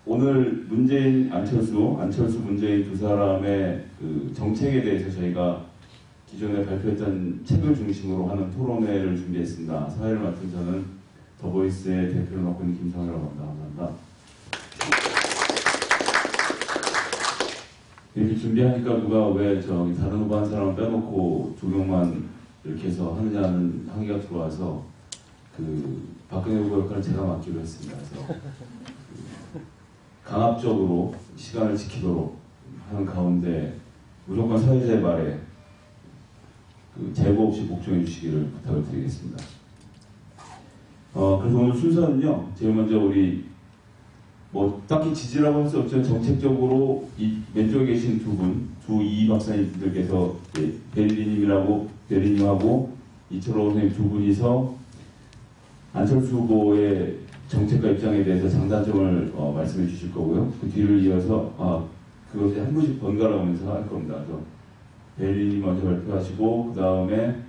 오늘 문재인, 안철수, 문재인 두 사람의 그 정책에 대해서 저희가 기존에 발표했던 책을 중심으로 하는 토론회를 준비했습니다. 사회를 맡은 저는 더보이스의 대표를 맡고 있는 김성이라고 합니다. 감사합니다. 이렇게 준비하니까 누가 왜 저기 다른 후보 한 사람 빼놓고 두 명만 이렇게 해서 하느냐는 항의가 들어와서 그 박근혜 후보 역할을 제가 맡기로 했습니다. 그래서 강압적으로 시간을 지키도록 하는 가운데 무조건 사회자의 말에 그 재고 없이 복종해 주시기를 부탁을 드리겠습니다. 그래서 오늘 순서는요, 제일 먼저 우리 뭐 딱히 지지라고 할 수 없지만 정책적으로 이 왼쪽에 계신 두 분, 두 이 박사님들께서 대리님하고 이철호 선생님 두 분이서 안철수 후보의 정책과 입장에 대해서 장단점을 말씀해 주실 거고요. 그 뒤를 이어서 그것이 한 분씩 번갈아가면서 할 겁니다. 그래서 대리님 먼저 발표하시고 그 다음에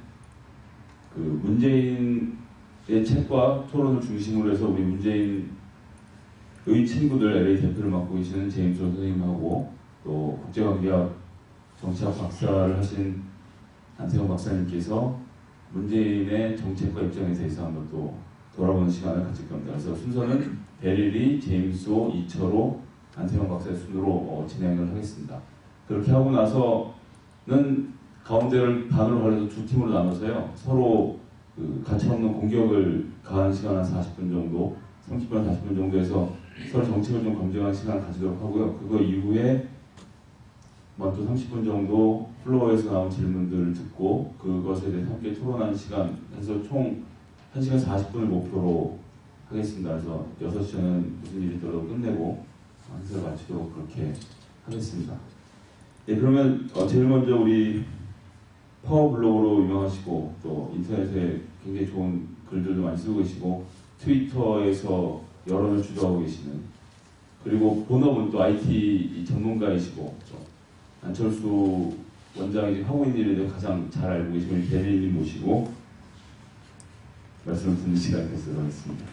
그 문재인의 책과 토론을 중심으로 해서 우리 문재인의 친구들 LA 대표를 맡고 계시는 제임스 선생님하고 또 국제관계학 정치학 박사를 하신 안태경 박사님께서 문재인의 정책과 입장에 대해서 한번 또 돌아보는 시간을 가질 겁니다. 그래서 순서는 베릴리, 제임스오, 이철호, 안태경 박사의 순으로 진행을 하겠습니다. 그렇게 하고 나서는 가운데를 반으로 갈려서 두 팀으로 나눠서요. 서로 그 가차없는 공격을 가한 시간 한 40분 정도, 30분, 40분 정도 해서 서로 정책을 좀 검증하는 시간을 가지도록 하고요. 그거 이후에 또 30분 정도 플로어에서 나온 질문들을 듣고 그것에 대해서 함께 토론하는 시간 해서 총 1시간 40분을 목표로 하겠습니다. 그래서 6시에는 무슨 일이 있더라도 끝내고 행사를 마치도록 그렇게 하겠습니다. 예, 그러면 제일 먼저 우리 파워블로그로 유명하시고 또 인터넷에 굉장히 좋은 글들도 많이 쓰고 계시고 트위터에서 여론을 주도하고 계시는, 그리고 본업은 또 IT 전문가이시고 안철수 원장이 지금 하고 있는 일에 대해 가장 잘 알고 계시고 대리님 모시고 말씀을 듣는 시간을 갖도록 하겠습니다.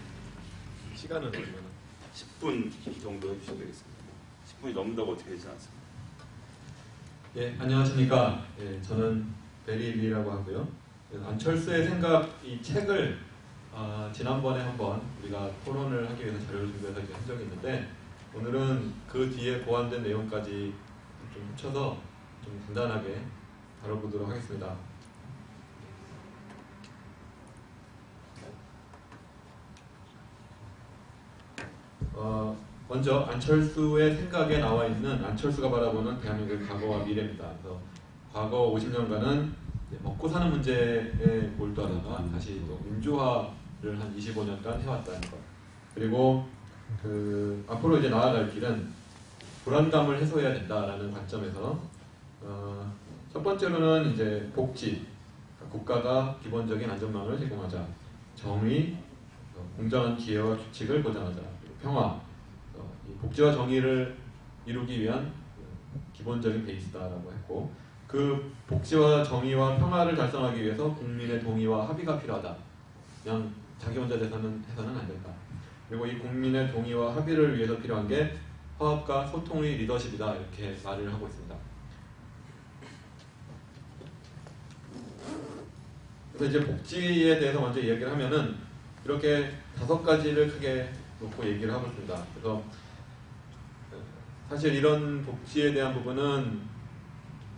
시간은 얼마나? 10분 정도 해주시면 되겠습니다. 10분이 넘는다고 어떻게 되지 않습니다. 예, 안녕하십니까. 예, 저는 베릴리라고 하고요. 안철수의 생각 이 책을 지난번에 한번 우리가 토론을 하기 위해서 자료를 준비해서 이제 한 적이 있는데 오늘은 그 뒤에 보완된 내용까지 좀 합쳐서 좀 간단하게 다뤄보도록 하겠습니다. 먼저 안철수의 생각에 나와 있는 안철수가 바라보는 대한민국의 과거와 미래입니다. 그래서 과거 50년간은 먹고 사는 문제에 몰두하다가 다시 또 민주화를 한 25년간 해왔다는 것. 그리고 앞으로 이제 나아갈 길은 불안감을 해소해야 된다라는 관점에서 첫 번째로는 이제 복지, 국가가 기본적인 안전망을 제공하자, 정의, 공정한 기회와 규칙을 보장하자, 그리고 평화, 이 복지와 정의를 이루기 위한 기본적인 베이스다라고 했고, 그 복지와 정의와 평화를 달성하기 위해서 국민의 동의와 합의가 필요하다. 그냥 자기 혼자 해서는 안 된다. 그리고 이 국민의 동의와 합의를 위해서 필요한 게 화합과 소통의 리더십이다. 이렇게 말을 하고 있습니다. 그래서 이제 복지에 대해서 먼저 이야기를 하면은 이렇게 5가지를 크게 놓고 얘기를 하고 있습니다. 그래서 사실 이런 복지에 대한 부분은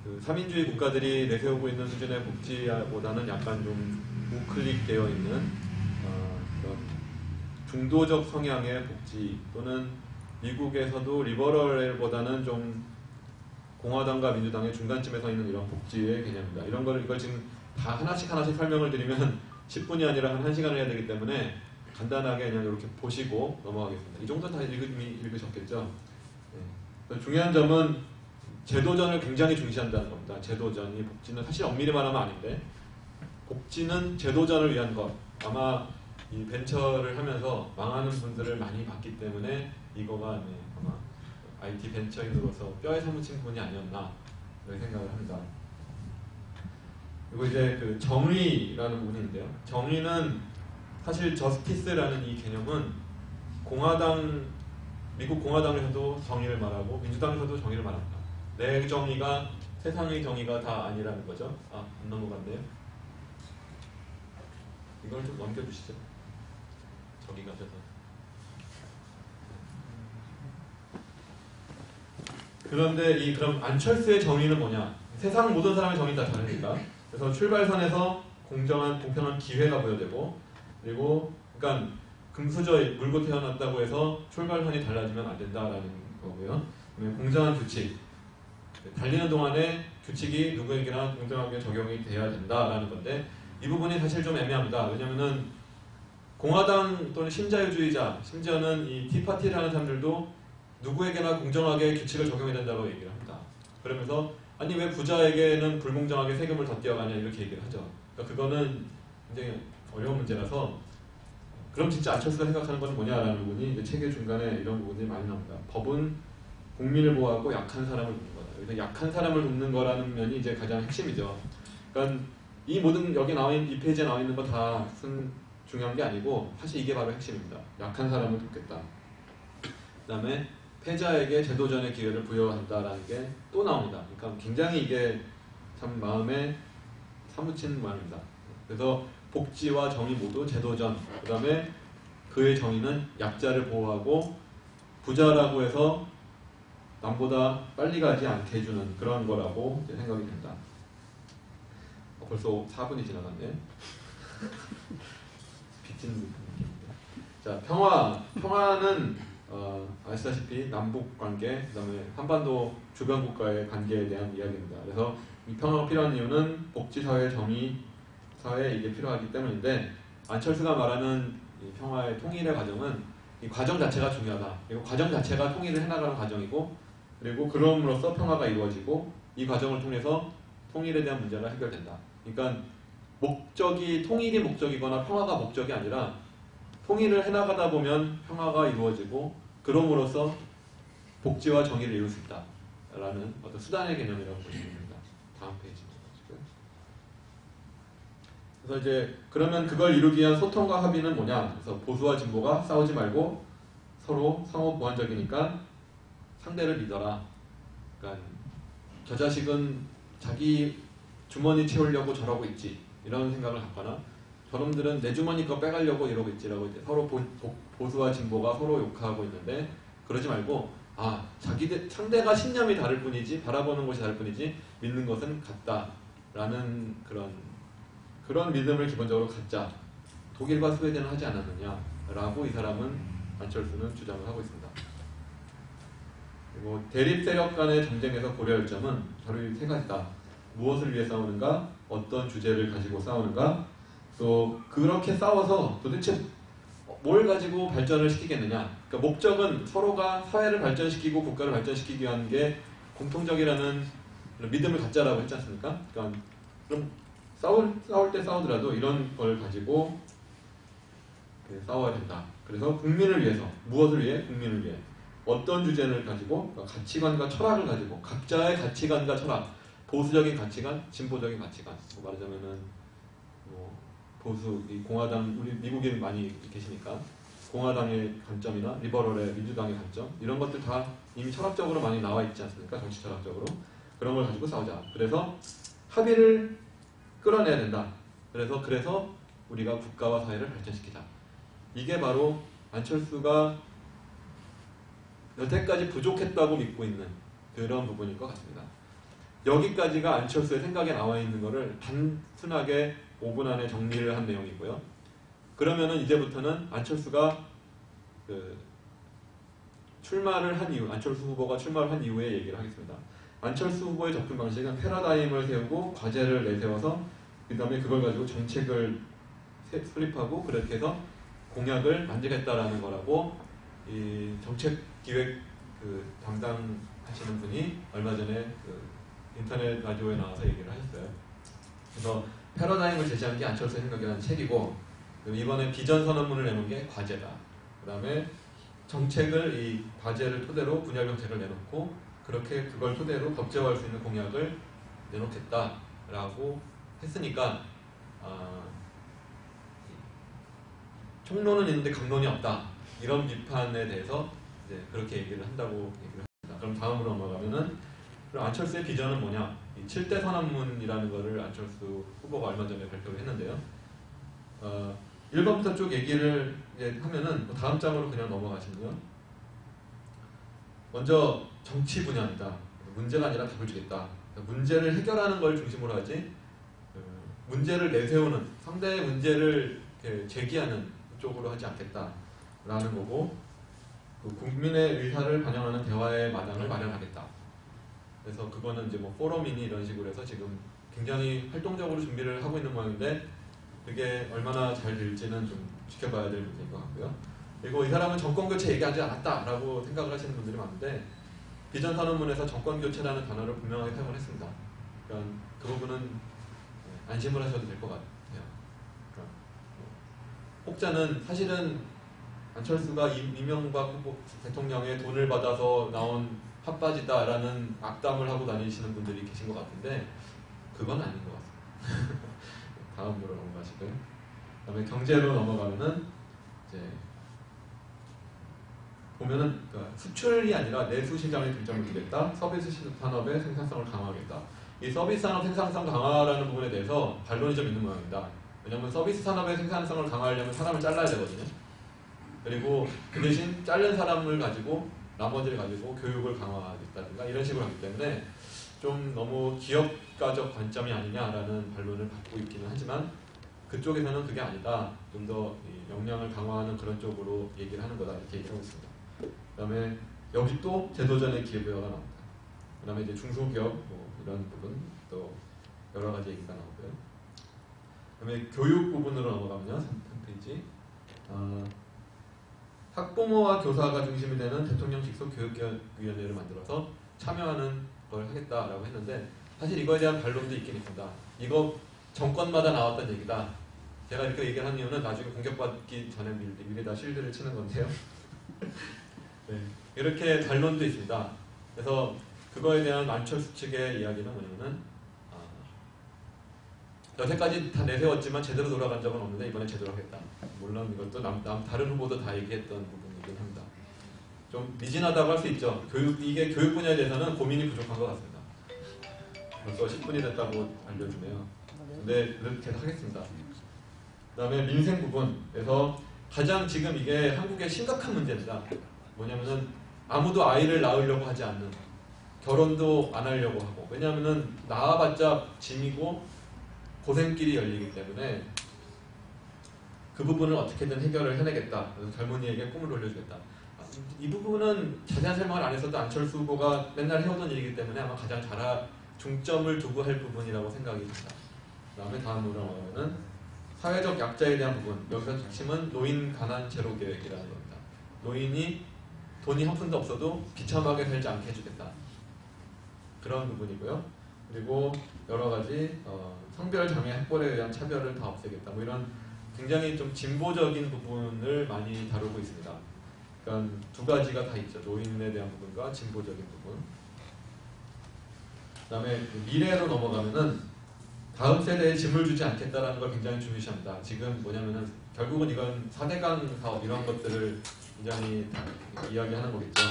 그 3인주의 국가들이 내세우고 있는 수준의 복지보다는 약간 좀 우클릭되어 있는 그런 중도적 성향의 복지, 또는 미국에서도 리버럴보다는 좀 공화당과 민주당의 중간쯤에 서 있는 이런 복지의 개념입니다. 이걸 지금 다 하나씩 설명을 드리면 10분이 아니라 한 1시간을 해야 되기 때문에 간단하게 그냥 이렇게 보시고 넘어가겠습니다. 이 정도는 다 읽으셨겠죠? 네. 중요한 점은 제도전을 굉장히 중시한다는 겁니다. 제도전이 복지는 사실 엄밀히 말하면 아닌데, 복지는 제도전을 위한 것. 아마 이 벤처를 하면서 망하는 분들을 많이 봤기 때문에 이거가 아마 IT 벤처인으로서 뼈에 사무친 분이 아니었나 그렇게 생각을 합니다. 그리고 이제 그 정의라는 부분인데요. 정의는 사실 저스티스라는 이 개념은 미국 공화당에서도 정의를 말하고 민주당에서도 정의를 말합니다. 내 정의가 세상의 정의가 다 아니라는 거죠. 안 넘어갔네요. 이걸 좀 넘겨주시죠. 저기 가셔서. 그런데 그럼 안철수의 정의는 뭐냐? 세상 모든 사람의 정의는 다 다르니까. 그래서 출발선에서 공정한 공평한 기회가 부여되고, 그리고 그러니까 금수저 물고 태어났다고 해서 출발선이 달라지면 안 된다라는 거고요. 공정한 규칙, 달리는 동안에 규칙이 누구에게나 공정하게 적용이 돼야 된다라는 건데, 이 부분이 사실 좀 애매합니다. 왜냐면은 공화당 또는 신자유주의자, 심지어는 이 티파티를 하는 사람들도 누구에게나 공정하게 규칙을 적용해야 된다고 얘기를 합니다. 그러면서 아니 왜 부자에게는 불공정하게 세금을 더 떼어가냐 이렇게 얘기를 하죠. 그러니까 그거는 굉장히 어려운 문제라서, 그럼 진짜 안철수가 생각하는 건 뭐냐라는 부분이 이제 책의 중간에 이런 부분들이 많이 나옵니다. 법은 국민을 보호하고 약한 사람을 돕는 거다. 그래서 약한 사람을 돕는 거라는 면이 이제 가장 핵심이죠. 그러니까 이 모든 여기 나와 있는 이 페이지에 나와 있는 거 다 중요한 게 아니고 사실 이게 바로 핵심입니다. 약한 사람을 돕겠다. 그다음에 패자에게 재도전의 기회를 부여한다라는 게 또 나옵니다. 그러니까 굉장히 이게 참 마음에 사무친 말입니다. 그래서 복지와 정의 모두 재도전. 그다음에 그의 정의는 약자를 보호하고 부자라고 해서 남보다 빨리 가지 않게 해주는 그런 거라고 생각이 됩니다. 벌써 4분이 지나갔네. 빚진 느낌입니다. 자, 평화는 아시다시피 남북 관계, 그다음에 한반도 주변 국가의 관계에 대한 이야기입니다. 그래서 이 평화가 필요한 이유는 복지 사회, 정의 사회 이게 필요하기 때문인데, 안철수가 말하는 이 평화의 통일의 과정은 이 과정 자체가 중요하다. 그리고 과정 자체가 통일을 해나가는 과정이고, 그리고 그럼으로써 평화가 이루어지고 이 과정을 통해서 통일에 대한 문제가 해결된다. 그러니까 통일이 목적이거나 평화가 목적이 아니라 통일을 해나가다 보면 평화가 이루어지고 그럼으로써 복지와 정의를 이룰 수 있다라는 어떤 수단의 개념이라고 보시면 됩니다. 다음 페이지. 그래서 이제 그러면 그걸 이루기 위한 소통과 합의는 뭐냐? 그래서 보수와 진보가 싸우지 말고 서로 상호 보완적이니까 상대를 믿어라. 그러니까 저 자식은 자기 주머니 채우려고 저러고 있지 이런 생각을 갖거나, 저놈들은 내 주머니 거 빼가려고 이러고 있지라고 이제 서로 보수와 진보가 서로 욕하고 있는데, 그러지 말고 상대가 신념이 다를 뿐이지 바라보는 것이 다를 뿐이지 믿는 것은 같다라는 그런 믿음을 기본적으로 갖자. 독일과 스웨덴은 하지 않았느냐라고 이 사람은 안철수는 주장을 하고 있습니다. 그리고 대립 세력 간의 전쟁에서 고려할 점은 바로 이 세 가지다. 무엇을 위해 싸우는가, 어떤 주제를 가지고 싸우는가, 또 그렇게 싸워서 도대체 뭘 가지고 발전을 시키겠느냐. 그러니까 목적은 서로가 사회를 발전시키고 국가를 발전시키기 위한 게 공통적이라는 믿음을 갖자라고 했지 않습니까? 그러니까 그럼 싸울 때 싸우더라도 이런 걸 가지고 싸워야 된다. 그래서 국민을 위해서, 무엇을 위해? 국민을 위해. 어떤 주제를 가지고, 그러니까 가치관과 철학을 가지고 각자의 가치관과 철학, 보수적인 가치관, 진보적인 가치관. 말하자면은 보수, 이 공화당, 우리 미국에 많이 계시니까 공화당의 관점이나 리버럴의 민주당의 관점, 이런 것들 다 이미 철학적으로 많이 나와 있지 않습니까? 정치 철학적으로. 그런 걸 가지고 싸우자. 그래서 합의를 끌어내야 된다. 그래서 우리가 국가와 사회를 발전시키자. 이게 바로 안철수가 여태까지 부족했다고 믿고 있는 그런 부분일 것 같습니다. 여기까지가 안철수의 생각에 나와 있는 거를 단순하게 5분 안에 정리를 한 내용이고요. 그러면은 이제부터는 안철수가 출마를 한 이후, 안철수 후보가 출마를 한 이후에 얘기를 하겠습니다. 안철수 후보의 접근 방식은 패러다임을 세우고 과제를 내세워서 그 다음에 그걸 가지고 정책을 수립하고 그렇게 해서 공약을 만들겠다라는 거라고 이 정책기획 담당하시는 분이 얼마 전에 인터넷 라디오에 나와서 얘기를 하셨어요. 그래서 패러다임을 제시한 게 안철수의 생각이라는 책이고, 이번에 비전 선언문을 내놓은 게 과제다. 그 다음에 정책을 이 과제를 토대로 분야 정책을 내놓고 그렇게 그걸 토대로 법제화할 수 있는 공약을 내놓겠다라고 했으니까 총론은 있는데 강론이 없다. 이런 비판에 대해서 이제 그렇게 얘기를 한다고 얘기를 합니다. 그럼 다음으로 넘어가면은 그럼 안철수의 비전은 뭐냐? 이 7대 선언문이라는 거를 안철수 후보가 얼마 전에 발표를 했는데요. 1번부터 쭉 얘기를 하면은 다음 장으로 그냥 넘어가시면요. 먼저 정치 분야이다. 문제가 아니라 답을 주겠다. 문제를 해결하는 걸 중심으로 하지 문제를 내세우는 상대의 문제를 이렇게 제기하는 쪽으로 하지 않겠다라는 거고 그 국민의 의사를 반영하는 대화의 마당을 마련하겠다. 그래서 그거는 이제 뭐 포럼이니 이런 식으로 해서 지금 굉장히 활동적으로 준비를 하고 있는 모양인데 그게 얼마나 잘 될지는 좀 지켜봐야 될 문제인 것 같고요. 그리고 이 사람은 정권교체 얘기하지 않았다라고 생각을 하시는 분들이 많은데 비전선언문에서 정권교체라는 단어를 분명하게 사용을 했습니다. 그러니까 그 부분은 안심을 하셔도 될 것 같아요. 그러니까 혹자는 사실은 안철수가 이명박 후보 대통령의 돈을 받아서 나온 핫바지다라는 악담을 하고 다니시는 분들이 계신 것 같은데 그건 아닌 것 같습니다. 다음으로 넘어가시고요. 그다음에 경제로 넘어가면은 이제 보면은 그러니까 수출이 아니라 내수 시장에 중점을 두겠다. 서비스 산업의 생산성을 강화하겠다. 이 서비스 산업 생산성 강화라는 부분에 대해서 반론이 좀 있는 모양입니다. 왜냐하면 서비스 산업의 생산성을 강화하려면 사람을 잘라야 되거든요. 그리고 그 대신 자른 사람을 가지고 나머지를 가지고 교육을 강화하겠다든가 이런 식으로 하기 때문에 좀 너무 기업가적 관점이 아니냐라는 반론을 받고 있기는 하지만 그쪽에서는 그게 아니다. 좀 더 역량을 강화하는 그런 쪽으로 얘기를 하는 거다 이렇게 얘기하고 있습니다. 그 다음에 여기 또 제도전의 기회부여가 나옵니다. 그 다음에 이제 중소기업 뭐 이런 부분 또 여러 가지 얘기가 나오고요. 그 다음에 교육 부분으로 넘어가면요. 3페이지 학부모와 교사가 중심이 되는 대통령 직속 교육위원회를 만들어서 참여하는 걸 하겠다라고 했는데 사실 이거에 대한 반론도 있긴 있습니다. 이거 정권마다 나왔던 얘기다. 제가 이렇게 얘기를 한 이유는 나중에 공격받기 전에 미래다 실드를 치는 건데요. 네, 이렇게 반론도 있습니다. 그래서 그거에 대한 안철수 측의 이야기는 뭐냐면은 여태까지 다 내세웠지만 제대로 돌아간 적은 없는데 이번에 제대로 하겠다. 물론 이것도 다른 후보도 다 얘기했던 부분이긴 합니다. 좀 미진하다고 할 수 있죠. 이게 교육 분야에 대해서는 고민이 부족한 것 같습니다. 벌써 10분이 됐다고 알려주네요. 근데 그렇게 하겠습니다. 그 다음에 민생 부분에서 가장 지금 이게 한국의 심각한 문제입니다. 뭐냐면은 아무도 아이를 낳으려고 하지 않는, 결혼도 안 하려고 하고, 왜냐하면은 낳아봤자 짐이고 고생길이 열리기 때문에 그 부분을 어떻게든 해결을 해내겠다. 그래서 젊은이에게 꿈을 올려주겠다. 이 부분은 자세한 설명을 안 했어도 안철수 후보가 맨날 해오던 일이기 때문에 아마 가장 중점을 두고 할 부분이라고 생각이 듭니다. 그 다음에 다음으로 넘어가면은 사회적 약자에 대한 부분. 여기서 핵심은 노인 가난 제로 계획이라는 겁니다. 노인이 돈이 한 푼도 없어도 비참하게 살지 않게 해주겠다. 그런 부분이고요. 그리고 여러 가지 성별 장애 학벌에 의한 차별을 다 없애겠다. 뭐 이런 굉장히 좀 진보적인 부분을 많이 다루고 있습니다. 그러니까 두 가지가 다 있죠. 노인에 대한 부분과 진보적인 부분. 그 다음에 미래로 넘어가면은 다음 세대에 짐을 주지 않겠다라는 걸 굉장히 중요시합니다. 지금 뭐냐면은 결국은 이건 4대강 사업 이런 것들을 굉장히 이야기하는 거겠죠.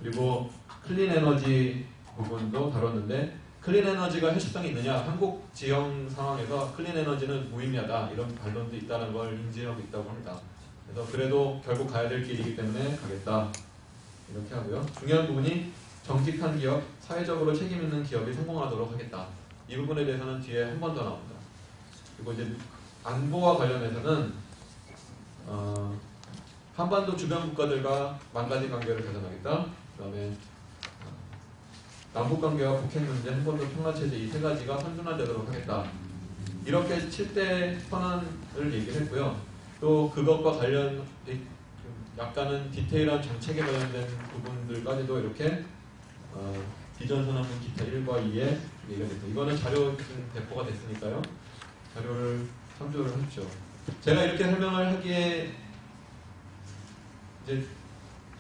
그리고 클린 에너지 부분도 다뤘는데 클린 에너지가 현실성이 있느냐, 한국 지형 상황에서 클린 에너지는 무의미하다 이런 반론도 있다는 걸 인지하고 있다고 합니다. 그래서 그래도 결국 가야 될 길이기 때문에 가겠다 이렇게 하고요. 중요한 부분이 정직한 기업, 사회적으로 책임 있는 기업이 성공하도록 하겠다. 이 부분에 대해서는 뒤에 한 번 더 나옵니다. 그리고 이제 안보와 관련해서는 한반도 주변 국가들과 망가진 관계를 개선하겠다. 그다음에 남북 관계와 북핵 문제, 한반도 평화 체제 이 세 가지가 선순환되도록 하겠다. 이렇게 7대 선언을 얘기를 했고요. 또 그것과 관련 약간은 디테일한 정책에 관련된 부분들까지도 이렇게 비전 선언문 기타 1과 2에 얘기가 됐고, 이거는 자료 배포가 됐으니까요. 자료를 참조를 하십시오. 제가 이렇게 설명을 하기에 이제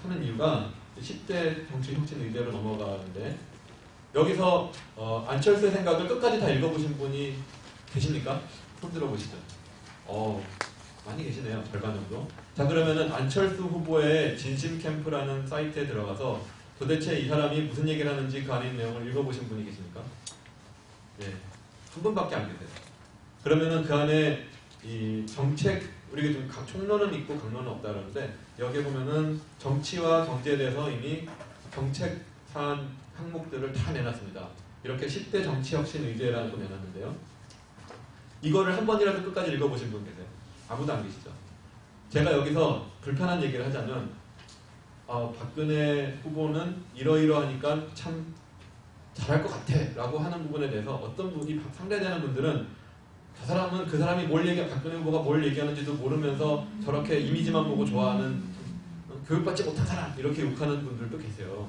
하는 이유가 10대 정치 혁신 의제로 넘어가는데 여기서 안철수의 생각을 끝까지 다 읽어보신 분이 계십니까? 손 들어보시죠. 많이 계시네요. 절반 정도. 자, 그러면은 안철수 후보의 진심 캠프라는 사이트에 들어가서 도대체 이 사람이 무슨 얘기를 하는지 그 안에 있는 내용을 읽어보신 분이 계십니까? 예, 한 분밖에 안 계세요. 그러면은 그 안에 이 정책, 우리가 좀 총론은 있고 강론은 없다 그러는데 여기에 보면은 정치와 경제에 대해서 이미 정책 사안 항목들을 다 내놨습니다. 이렇게 10대 정치혁신 의제라는 거 내놨는데요. 이거를 한 번이라도 끝까지 읽어보신 분 계세요? 아무도 안 계시죠? 제가 여기서 불편한 얘기를 하자면 박근혜 후보는 이러이러하니까 참 잘할 것 같아 라고 하는 부분에 대해서 어떤 분이 상대되는 분들은 그 사람이 박근혜 후보가 뭘 얘기하는지도 모르면서 저렇게 이미지만 보고 좋아하는 교육받지 못한 사람 이렇게 욕하는 분들도 계세요.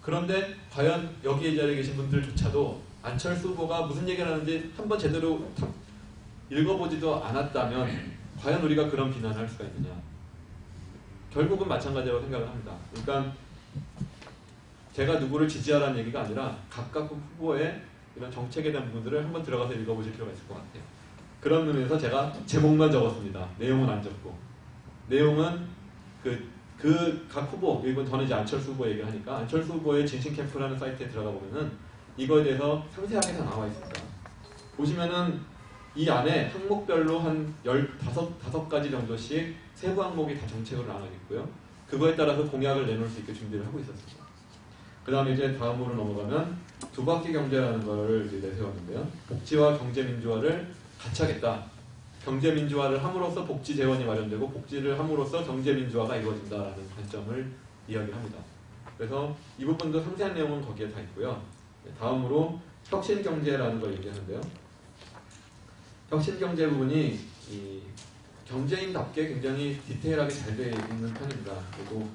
그런데 과연 여기 자리에 계신 분들조차도 안철수 후보가 무슨 얘기를 하는지 한번 제대로 읽어보지도 않았다면 과연 우리가 그런 비난을 할 수가 있느냐. 결국은 마찬가지라고 생각을 합니다. 그러니까 제가 누구를 지지하라는 얘기가 아니라 각각 후보의 이런 정책에 대한 부분들을 한번 들어가서 읽어보실 필요가 있을 것 같아요. 그런 의미에서 제가 제목만 적었습니다. 내용은 안 적고. 내용은 각 후보, 이건 저는 이제 안철수 후보 얘기를 하니까 안철수 후보의 진심캠프라는 사이트에 들어가 보면은 이거에 대해서 상세하게 다 나와 있습니다. 보시면은 이 안에 항목별로 한 15가지 정도씩 세부 항목이 다 정책으로 나눠 있고요. 그거에 따라서 공약을 내놓을 수 있게 준비를 하고 있었습니다. 그 다음에 이제 다음으로 넘어가면 두 바퀴 경제라는 걸 이제 내세웠는데요. 복지와 경제 민주화를 같이 하겠다. 경제 민주화를 함으로써 복지 재원이 마련되고 복지를 함으로써 경제 민주화가 이루어진다라는 관점을 이야기합니다. 그래서 이 부분도 상세한 내용은 거기에 다 있고요. 다음으로 혁신 경제라는 걸 얘기하는데요. 혁신 경제 부분이 이 경제인답게 굉장히 디테일하게 잘 되어 있는 편입니다. 그리고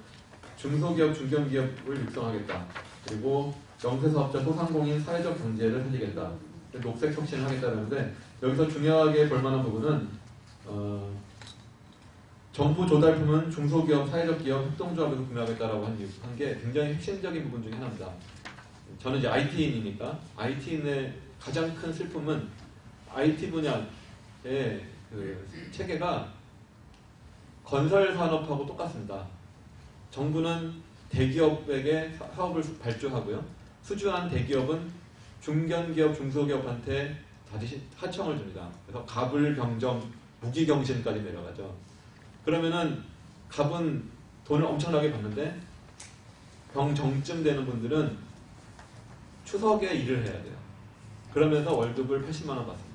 중소기업, 중견기업을 육성하겠다. 그리고 영세사업자, 소상공인, 사회적 경제를 살리겠다. 녹색 혁신을 하겠다는데 여기서 중요하게 볼 만한 부분은 정부 조달품은 중소기업, 사회적 기업, 협동조합에서 구매하겠다라고 한 게 굉장히 핵심적인 부분 중에 하나입니다. 저는 이제 IT인이니까 IT인의 가장 큰 슬픔은 IT 분야의 그 체계가 건설 산업하고 똑같습니다. 정부는 대기업에게 사업을 발주하고요. 수주한 대기업은 중견기업, 중소기업한테 다시 하청을 줍니다. 그래서 갑을 경정, 무기경신까지 내려가죠. 그러면은 갑은 돈을 엄청나게 받는데 병정쯤 되는 분들은 추석에 일을 해야 돼요. 그러면서 월급을 80만 원 받습니다.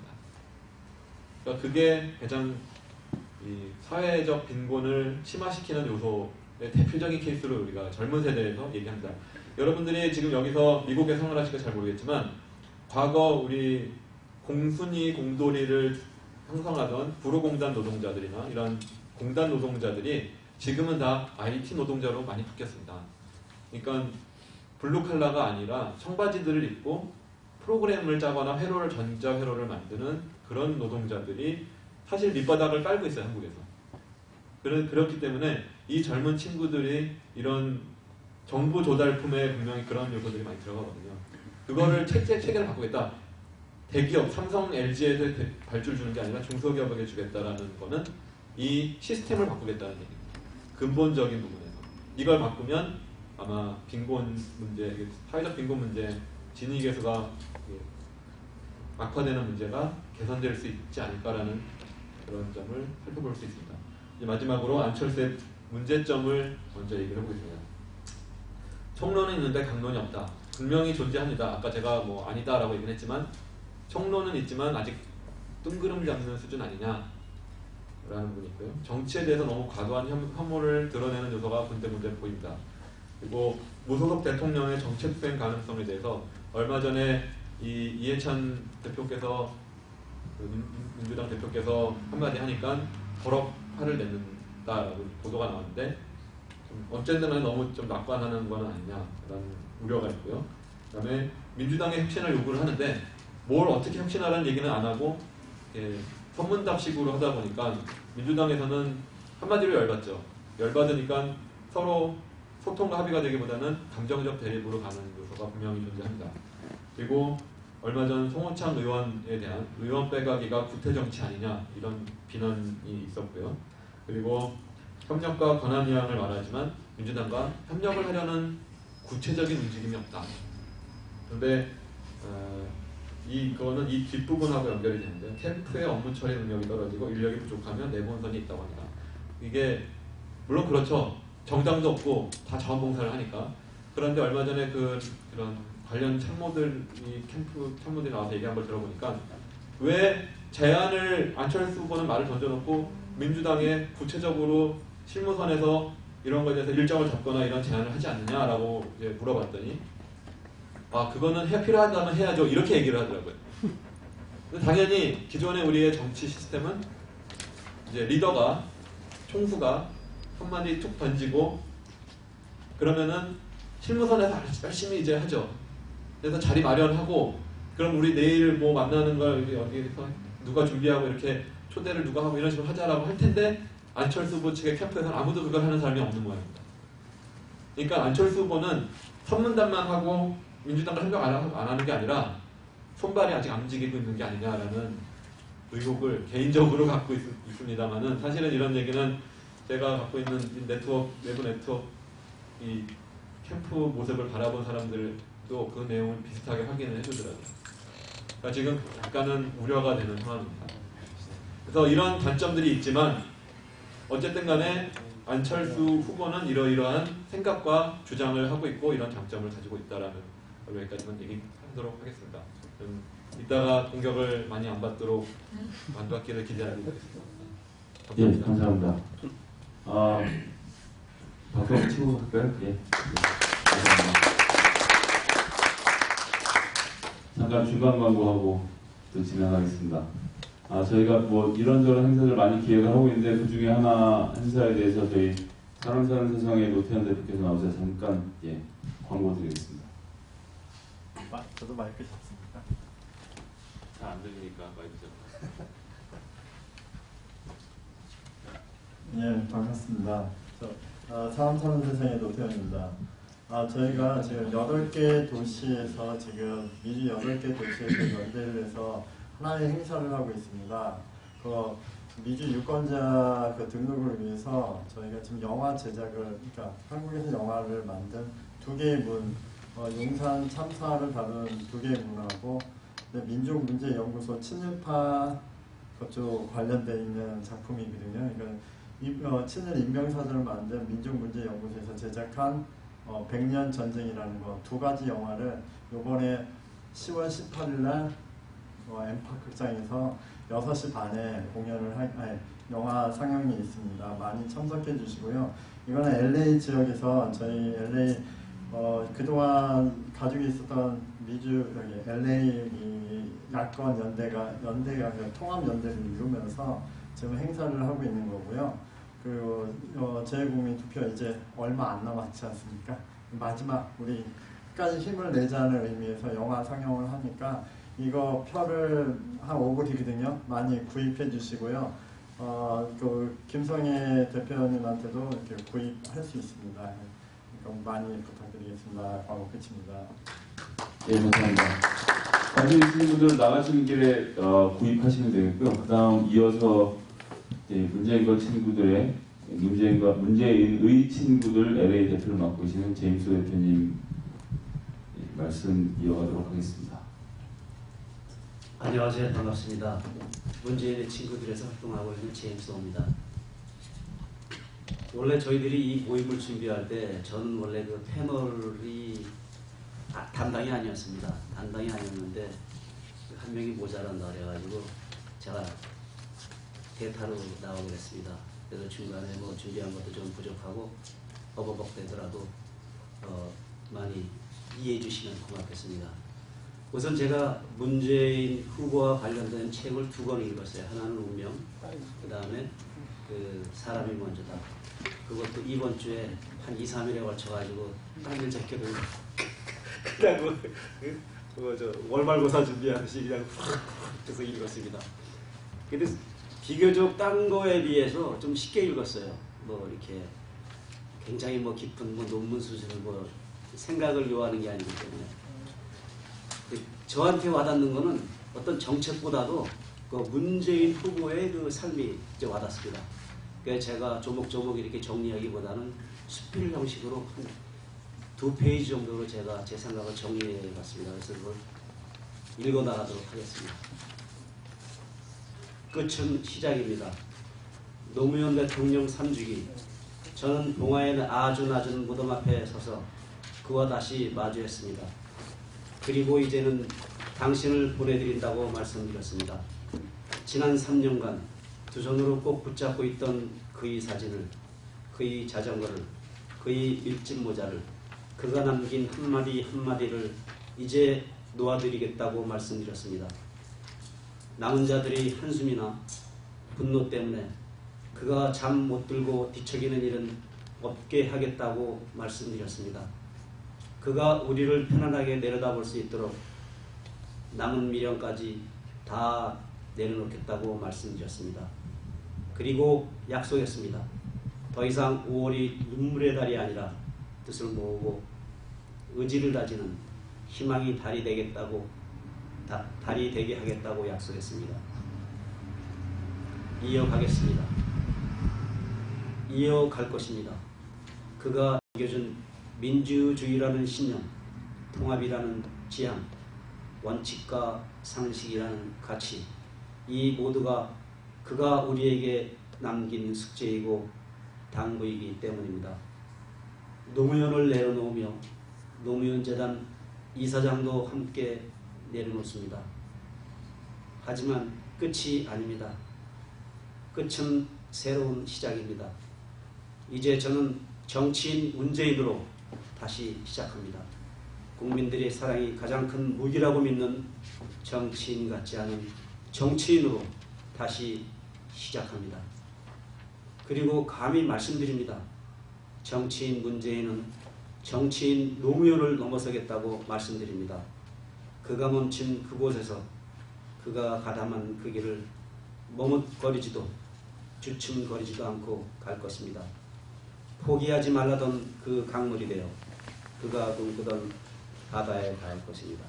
그러니까 그게 가장 이 사회적 빈곤을 심화시키는 요소의 대표적인 케이스로 우리가 젊은 세대에서 얘기합니다. 여러분들이 지금 여기서 미국에 생활하시니까 잘 모르겠지만 과거 우리 공순위 공돌이를 형성하던 부로공단 노동자들이나 이런 공단 노동자들이 지금은 다 IT 노동자로 많이 바뀌었습니다. 그러니까 블루칼라가 아니라 청바지들을 입고 프로그램을 짜거나 전자회로를 만드는 그런 노동자들이 사실 밑바닥을 깔고 있어요, 한국에서. 그렇기 때문에 이 젊은 친구들이 이런 정부 조달품에 분명히 그런 요소들이 많이 들어가거든요. 그거를 체계를 바꾸겠다. 대기업, 삼성, LG에서 발주를 주는 게 아니라 중소기업에게 주겠다라는 거는 이 시스템을 바꾸겠다는 얘기입니다. 근본적인 부분에서. 이걸 바꾸면 아마 빈곤 문제, 사회적 빈곤 문제, 진위계수가 악화되는 문제가 개선될 수 있지 않을까라는 그런 점을 살펴볼 수 있습니다. 이제 마지막으로 안철수의 문제점을 먼저 얘기를 해보겠습니다. 총론은 있는데 강론이 없다. 분명히 존재합니다. 아까 제가 뭐 아니다라고 얘기는 했지만 총론은 있지만 아직 뜬구름 잡는 수준 아니냐라는 분이 있고요. 정치에 대해서 너무 과도한 혐오를 드러내는 요소가 군데군데 보입니다. 그리고 무소속 대통령의 정책 수행 가능성에 대해서 얼마 전에 이해찬 대표께서 민주당 대표께서 한마디 하니까 버럭 화를 낸다라고 보도가 나왔는데 언젠가는 너무 좀 낙관하는 건 아니냐라는 우려가 있고요. 그다음에 민주당의 혁신을 요구를 하는데 뭘 어떻게 혁신하라는 얘기는 안 하고 선문답식으로 하다 보니까 민주당에서는 한마디로 열받죠. 열받으니까 서로 소통과 합의가 되기보다는 감정적 대립으로 가는 요소가 분명히 존재합니다. 그리고 얼마 전 송호창 의원에 대한 의원 빼가기가 구태 정치 아니냐 이런 비난이 있었고요. 그리고 협력과 권한이양을 말하지만 민주당과 협력을 하려는 구체적인 움직임이 없다. 그런데 이거는 이 뒷부분하고 연결이 되는데 캠프의 업무 처리 능력이 떨어지고 인력이 부족하면 내분선이 있다고 합니다. 이게 물론 그렇죠. 정당도 없고 다 자원봉사를 하니까. 그런데 얼마 전에 그런 관련 참모들이 캠프 참모들이 나와서 얘기한 걸 들어보니까 왜 제안을 안철수 후보는 말을 던져놓고 민주당에 구체적으로 실무선에서 이런 거에 대해서 일정을 잡거나 이런 제안을 하지 않느냐라고 이제 물어봤더니 그거는 필요하다면 해야죠 이렇게 얘기를 하더라고요. 당연히 기존의 우리의 정치 시스템은 이제 리더가 총수가 한마디 툭 던지고 그러면은 실무선에서 열심히 이제 하죠. 그래서 자리 마련하고 그럼 우리 내일 뭐 만나는 걸 어디서 누가 준비하고 이렇게 초대를 누가 하고 이런 식으로 하자라고 할 텐데 안철수 후보 측의 캠프에서는 아무도 그걸 하는 사람이 없는 모양입니다. 그러니까 안철수 후보는 선문단만 하고 민주당과 협력 안 하는 게 아니라 손발이 아직 안 움직이고 있는 게 아니냐라는 의혹을 개인적으로 갖고 있습니다만은 사실은 이런 얘기는 제가 갖고 있는 네트워크, 외부 네트워크 이 캠프 모습을 바라본 사람들도 그 내용을 비슷하게 확인을 해주더라고요. 그러니까 지금 약간은 우려가 되는 상황입니다. 그래서 이런 단점들이 있지만 어쨌든 간에 안철수 후보는 이러이러한 생각과 주장을 하고 있고 이런 장점을 가지고 있다라는 걸로 여기까지만 얘기하도록 하겠습니다. 이따가 공격을 많이 안 받도록 안 받기를 기대하겠습니다. 예, 감사합니다. 박수 치고 할까요? 예. 감사합니다. 잠깐 중간 광고하고 또 진행하겠습니다. 저희가 뭐 이런저런 행사를 많이 기획을 하고 있는데 그 중에 하나 행사에 대해서 저희 사람 사는 세상의 노태현 대표께서 나오셔서 잠깐 광고 드리겠습니다. 저도 마이크 잡습니다. 잘 안 들리니까 마이크 잡고. 예, 반갑습니다. 사람 사는 세상의 노태현입니다. 저희가 지금 8개 도시에서 지금 미주 8개 도시에서 연대를 해서 하나의 행사를 하고 있습니다. 미주 유권자 등록을 위해서 저희가 지금 영화 제작을, 그러니까 한국에서 영화를 만든 2개의 문, 용산 참사를 다룬 2개의 문하고 민족문제연구소 친일파 그쪽 관련되어 있는 작품이거든요. 그러니까 친일 인명사전을 만든 민족문제연구소에서 제작한 100년 전쟁이라는 거 2가지 영화를 이번에 10월 18일 날 엠파 극장에서 6시 반에 공연을 영화 상영이 있습니다. 많이 참석해 주시고요. 이거는 LA 지역에서 저희 LA 그동안 가지고 있었던 미주 여기 LA 야권 연대가 통합 연대를 이루면서 지금 행사를 하고 있는 거고요. 그리고 재외국민 투표 이제 얼마 안 남았지 않습니까? 마지막 우리 끝까지 힘을 내자는 의미에서 영화 상영을 하니까 이거 표를 한 5불이거든요. 많이 구입해 주시고요. 김성애 대표님한테도 이렇게 구입할 수 있습니다. 그러니까 많이 부탁드리겠습니다. 광고 끝입니다. 예, 감사합니다. 관심 있으신 분들은 나가시는 길에 구입하시면 되겠고요. 그 다음 이어서 문재인과 친구들의 문재인의 친구들 LA 대표를 맡고 계시는 제임스 대표님 말씀 이어가도록 하겠습니다. 안녕하세요. 반갑습니다. 문재인의 친구들에서 활동하고 있는 제임스입니다. 원래 저희들이 이 모임을 준비할 때 저는 원래 그 패널이 담당이 아니었습니다. 담당이 아니었는데 한 명이 모자란다 그래가지고 제가 대타로 나오게 됐습니다. 그래서 중간에 뭐 준비한 것도 좀 부족하고 버벅버벅 되더라도 많이 이해해 주시면 고맙겠습니다. 우선 제가 문재인 후보와 관련된 책을 2권 읽었어요. 하나는 운명, 그 다음에 사람이 먼저다. 그것도 이번 주에 한 2-3일에 걸쳐가지고 딴일 제껴도 그냥 월말고사 준비하듯이 그냥 훅 읽었습니다. 근데 비교적 딴 거에 비해서 좀 쉽게 읽었어요. 뭐 이렇게 굉장히 뭐 깊은 논문 수준을 생각을 요하는 게 아니기 때문에. 저한테 와닿는 거는 어떤 정책보다도 그 문재인 후보의 그 삶이 이제 와닿습니다. 그래서 제가 조목조목 이렇게 정리하기보다는 수필 형식으로 한 2페이지 정도로 제가 제 생각을 정리해 봤습니다. 그래서 그걸 읽어 나가도록 하겠습니다. 끝은 시작입니다. 노무현 대통령 3주기. 저는 봉화의 아주 낮은 무덤 앞에 서서 그와 다시 마주했습니다. 그리고 이제는 당신을 보내드린다고 말씀드렸습니다. 지난 3년간 두 손으로 꼭 붙잡고 있던 그의 사진을, 그의 자전거를, 그의 밀짚 모자를, 그가 남긴 한마디 한마디를 이제 놓아드리겠다고 말씀드렸습니다. 남은 자들의 한숨이나 분노 때문에 그가 잠 못 들고 뒤척이는 일은 없게 하겠다고 말씀드렸습니다. 그가 우리를 편안하게 내려다볼 수 있도록 남은 미련까지 다 내려놓겠다고 말씀드렸습니다. 그리고 약속했습니다. 더 이상 5월이 눈물의 달이 아니라 뜻을 모으고 의지를 다지는 희망이 달이 되겠다고 달이 되게 하겠다고 약속했습니다. 이어가겠습니다. 이어갈 것입니다. 그가 안겨준 민주주의라는 신념, 통합이라는 지향, 원칙과 상식이라는 가치, 이 모두가 그가 우리에게 남긴 숙제이고 당부이기 때문입니다. 노무현을 내려놓으며 노무현 재단 이사장도 함께 내려놓습니다. 하지만 끝이 아닙니다. 끝은 새로운 시작입니다. 이제 저는 정치인 문재인으로 다시 시작합니다. 국민들의 사랑이 가장 큰 무기라고 믿는 정치인 같지 않은 정치인으로 다시 시작합니다. 그리고 감히 말씀드립니다. 정치인 문재인은 정치인 노무현을 넘어서겠다고 말씀드립니다. 그가 멈춘 그곳에서 그가 가담한 그 길을 머뭇거리지도 주춤거리지도 않고 갈 것입니다. 포기하지 말라던 그 강물이 되어 그가 꿈꾸던 바다에 닿을 것입니다.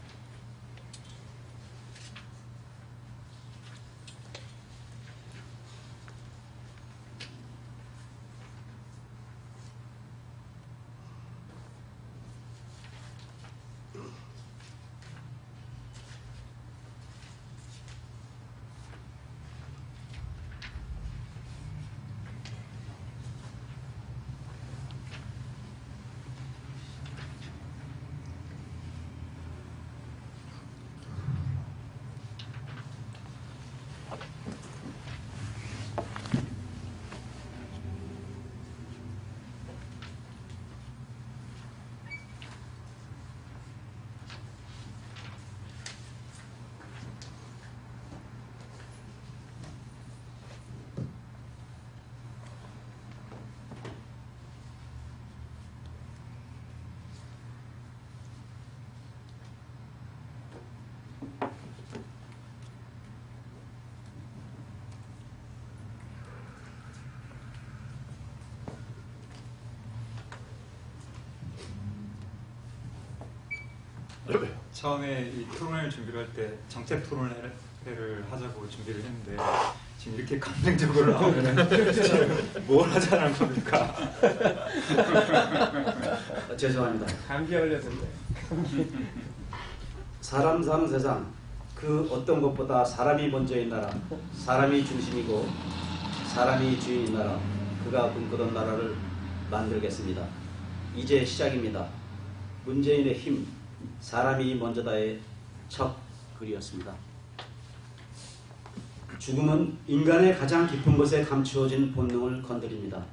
처음에 이 토론회를 준비를 할 때 정책 토론회를 하자고 준비를 했는데 지금 이렇게 감정적으로 나오면 뭘 하자는 겁니까? 죄송합니다. 감기 걸렸는데. 사람 사는 세상 그 어떤 것보다 사람이 먼저인 나라, 사람이 중심이고 사람이 주인인 나라, 그가 꿈꾸던 나라를 만들겠습니다. 이제 시작입니다. 문재인의 힘, 사람이 먼저다의 첫 글이었습니다. 죽음은 인간의 가장 깊은 곳에 감추어진 본능을 건드립니다.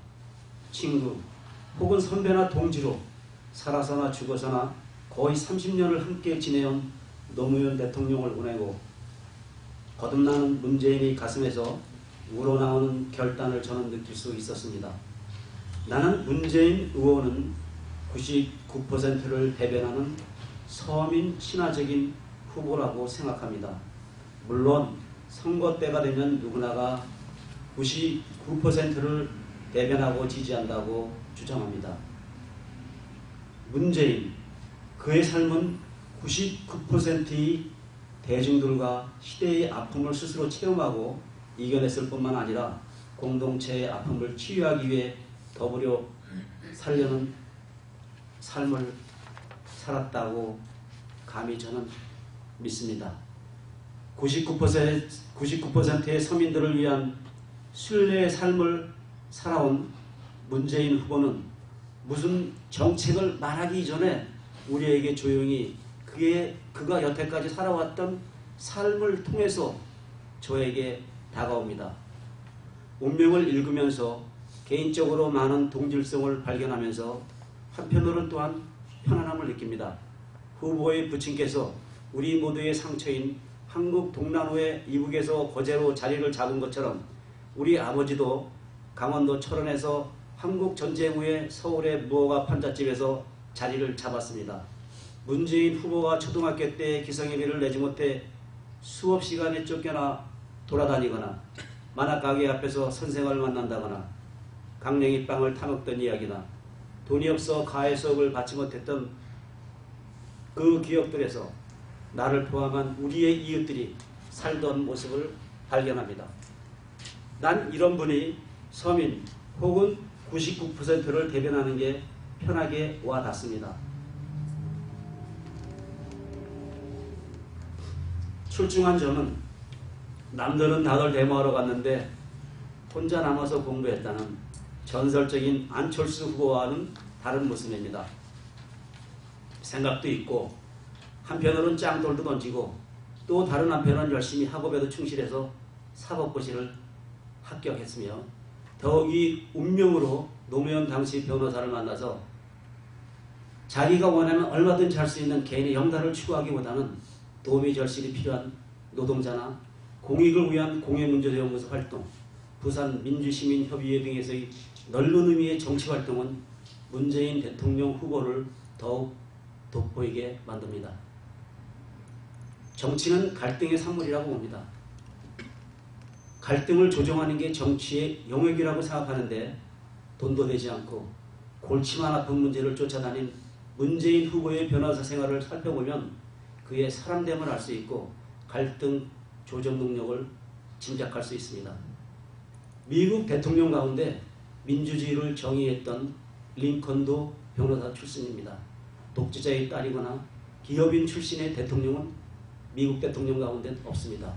친구 혹은 선배나 동지로 살아서나 죽어서나 거의 30년을 함께 지내온 노무현 대통령을 보내고 거듭나는 문재인의 가슴에서 우러나오는 결단을 저는 느낄 수 있었습니다. 나는 문재인 의원은 99%를 대변하는 서민 친화적인 후보라고 생각합니다. 물론 선거 때가 되면 누구나가 99%를 대변하고 지지한다고 주장합니다. 문재인, 그의 삶은 99%의 대중들과 시대의 아픔을 스스로 체험하고 이겨냈을 뿐만 아니라 공동체의 아픔을 치유하기 위해 더불어 살려는 삶을 살았다고 감히 저는 믿습니다. 99%의 서민들을 위한 신뢰의 삶을 살아온 문재인 후보는 무슨 정책을 말하기 이전에 우리에게 조용히 그가 여태까지 살아왔던 삶을 통해서 저에게 다가옵니다. 운명을 읽으면서 개인적으로 많은 동질성을 발견하면서 한편으로는 또한 편안함을 느낍니다. 후보의 부친께서 우리 모두의 상처인 한국 동남우의 이북에서 거제로 자리를 잡은 것처럼 우리 아버지도 강원도 철원에서 한국 전쟁 후에 서울의 무허가 판잣집에서 자리를 잡았습니다. 문재인 후보가 초등학교 때 기성예비를 내지 못해 수업 시간에 쫓겨나 돌아다니거나 만화가게 앞에서 선생을 만난다거나 강냉이 빵을 타먹던 이야기나 돈이 없어 가해 수업을 받지 못했던 그 기억들에서 나를 포함한 우리의 이웃들이 살던 모습을 발견합니다. 난 이런 분이 서민 혹은 99%를 대변하는 게 편하게 와 닿습니다. 출중한 저는 남들은 다들 데모하러 갔는데 혼자 남아서 공부했다는 전설적인 안철수 후보와는 다른 모습입니다. 생각도 있고 한편으로는 짱돌도 던지고 또 다른 한편은 열심히 학업에도 충실해서 사법고시를 합격했으며 더욱이 운명으로 노무현 당시 변호사를 만나서 자기가 원하면 얼마든지 할 수 있는 개인의 영달을 추구하기보다는 도움이 절실히 필요한 노동자나 공익을 위한 공익문제연구소 활동, 부산 민주시민협의회 등에서의 넓은 의미의 정치활동은 문재인 대통령 후보를 더욱 돋보이게 만듭니다. 정치는 갈등의 산물이라고 봅니다. 갈등을 조정하는 게 정치의 영역이라고 생각하는데 돈도 되지 않고 골치만 아픈 문제를 쫓아다닌 문재인 후보의 변호사 생활을 살펴보면 그의 사람됨을 알 수 있고 갈등 조정 능력을 짐작할 수 있습니다. 미국 대통령 가운데 민주주의를 정의했던 링컨도 변호사 출신입니다. 독재자의 딸이거나 기업인 출신의 대통령은 미국 대통령 가운데 없습니다.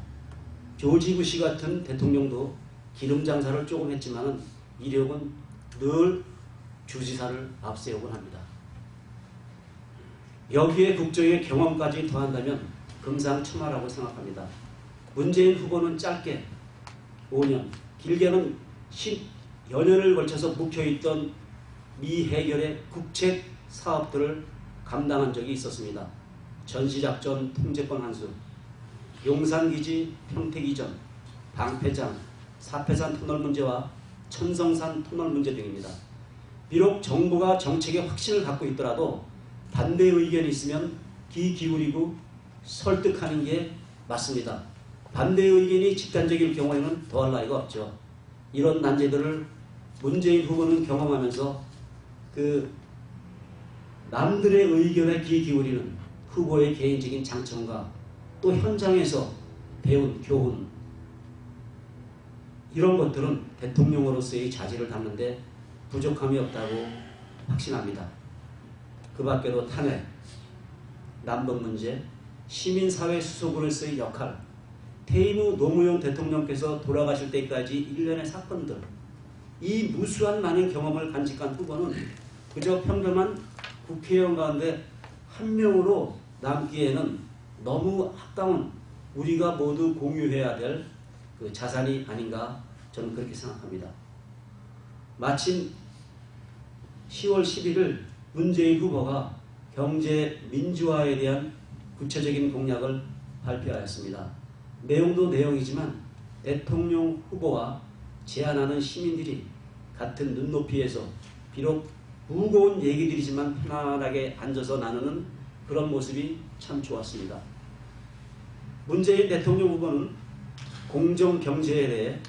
조지 부시 같은 대통령도 기름 장사를 조금 했지만 이력은 늘 주지사를 앞세우곤 합니다. 여기에 국정의 경험까지 더한다면 금상첨화라고 생각합니다. 문재인 후보는 짧게 5년, 길게는 10여 년을 걸쳐서 묵혀있던 미해결의 국책 사업들을 감당한 적이 있었습니다. 전시작전 통제권 환수, 용산기지 평택이전, 방패장, 사패산 터널 문제와 천성산 터널 문제 등입니다. 비록 정부가 정책에 확신을 갖고 있더라도 반대 의견이 있으면 귀 기울이고 설득하는 게 맞습니다. 반대 의견이 집단적일 경우에는 더할 나위가 없죠. 이런 난제들을 문재인 후보는 경험하면서 남들의 의견에 귀 기울이는 후보의 개인적인 장점과 또 현장에서 배운 교훈, 이런 것들은 대통령으로서의 자질을 담는데 부족함이 없다고 확신합니다. 그 밖에도 탄핵, 남북 문제, 시민사회 수석으로서의 역할, 퇴임 후 노무현 대통령께서 돌아가실 때까지 일련의 사건들, 이 무수한 많은 경험을 간직한 후보는 그저 평범한 국회의원 가운데 한 명으로 남기에는 너무 아까운, 우리가 모두 공유해야 될 그 자산이 아닌가 저는 그렇게 생각합니다. 마침 10월 11일 문재인 후보가 경제 민주화에 대한 구체적인 공약을 발표하였습니다. 내용도 내용이지만 대통령 후보와 제안하는 시민들이 같은 눈높이에서 비록 무거운 얘기들이지만 편안하게 앉아서 나누는 그런 모습이 참 좋았습니다. 문재인 대통령 후보는 공정경제에 대해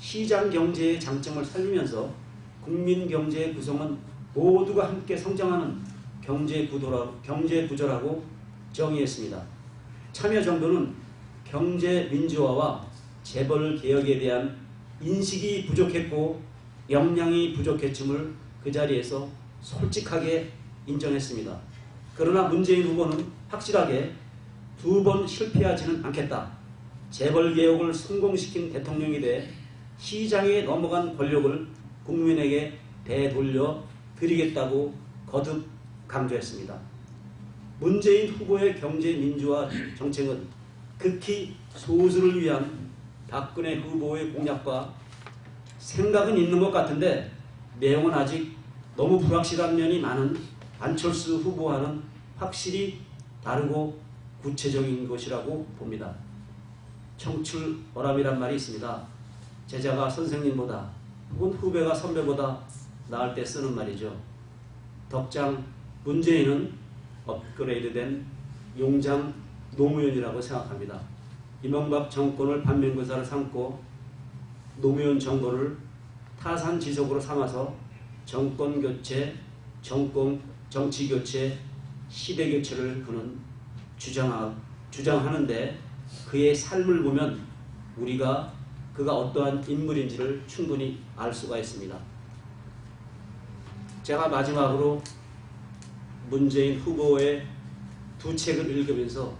시장경제의 장점을 살리면서 국민경제의 구성은 모두가 함께 성장하는 경제 구조라고 정의했습니다. 참여정부는 경제 민주화와 재벌 개혁에 대한 인식이 부족했고 역량이 부족했음을 그 자리에서 솔직하게 인정했습니다. 그러나 문재인 후보는 확실하게 2번 실패하지는 않겠다. 재벌 개혁을 성공시킨 대통령이 돼 시장에 넘어간 권력을 국민에게 되돌려 드리겠다고 거듭 강조했습니다. 문재인 후보의 경제 민주화 정책은 극히 소수를 위한 박근혜 후보의 공약과 생각은 있는 것 같은데 내용은 아직 너무 불확실한 면이 많은 안철수 후보와는 확실히 다르고 구체적인 것이라고 봅니다. 청출어람이란 말이 있습니다. 제자가 선생님보다 혹은 후배가 선배보다 나을 때 쓰는 말이죠. 덕장 문재인은 업그레이드된 용장 노무현이라고 생각합니다. 이명박 정권을 반면교사를 삼고 노무현 정권을 타산지석으로 삼아서 정권교체, 정치교체, 시대교체를 그는 주장하는데 그의 삶을 보면 우리가 그가 어떠한 인물인지를 충분히 알 수가 있습니다. 제가 마지막으로 문재인 후보의 두 책을 읽으면서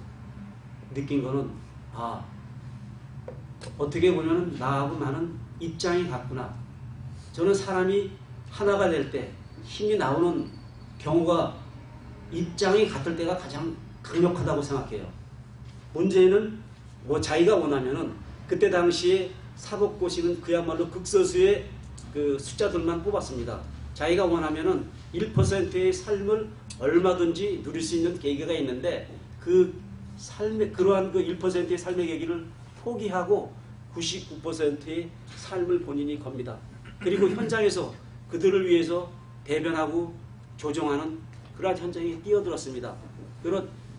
느낀 거는 어떻게 보면 나하고 많은 입장이 같구나. 저는 사람이 하나가 될 때 힘이 나오는 경우가 입장이 같을 때가 가장 강력하다고 생각해요. 문재인은 뭐 자기가 원하면은 그때 당시에 사법고시는 그야말로 극소수의 그 숫자들만 뽑았습니다. 자기가 원하면은 1%의 삶을 얼마든지 누릴 수 있는 계기가 있는데 그러한 그 1%의 삶의 계기를 포기하고 99%의 삶을 본인이 겁니다. 그리고 현장에서 그들을 위해서 대변하고 조정하는 그러한 현장에 뛰어들었습니다.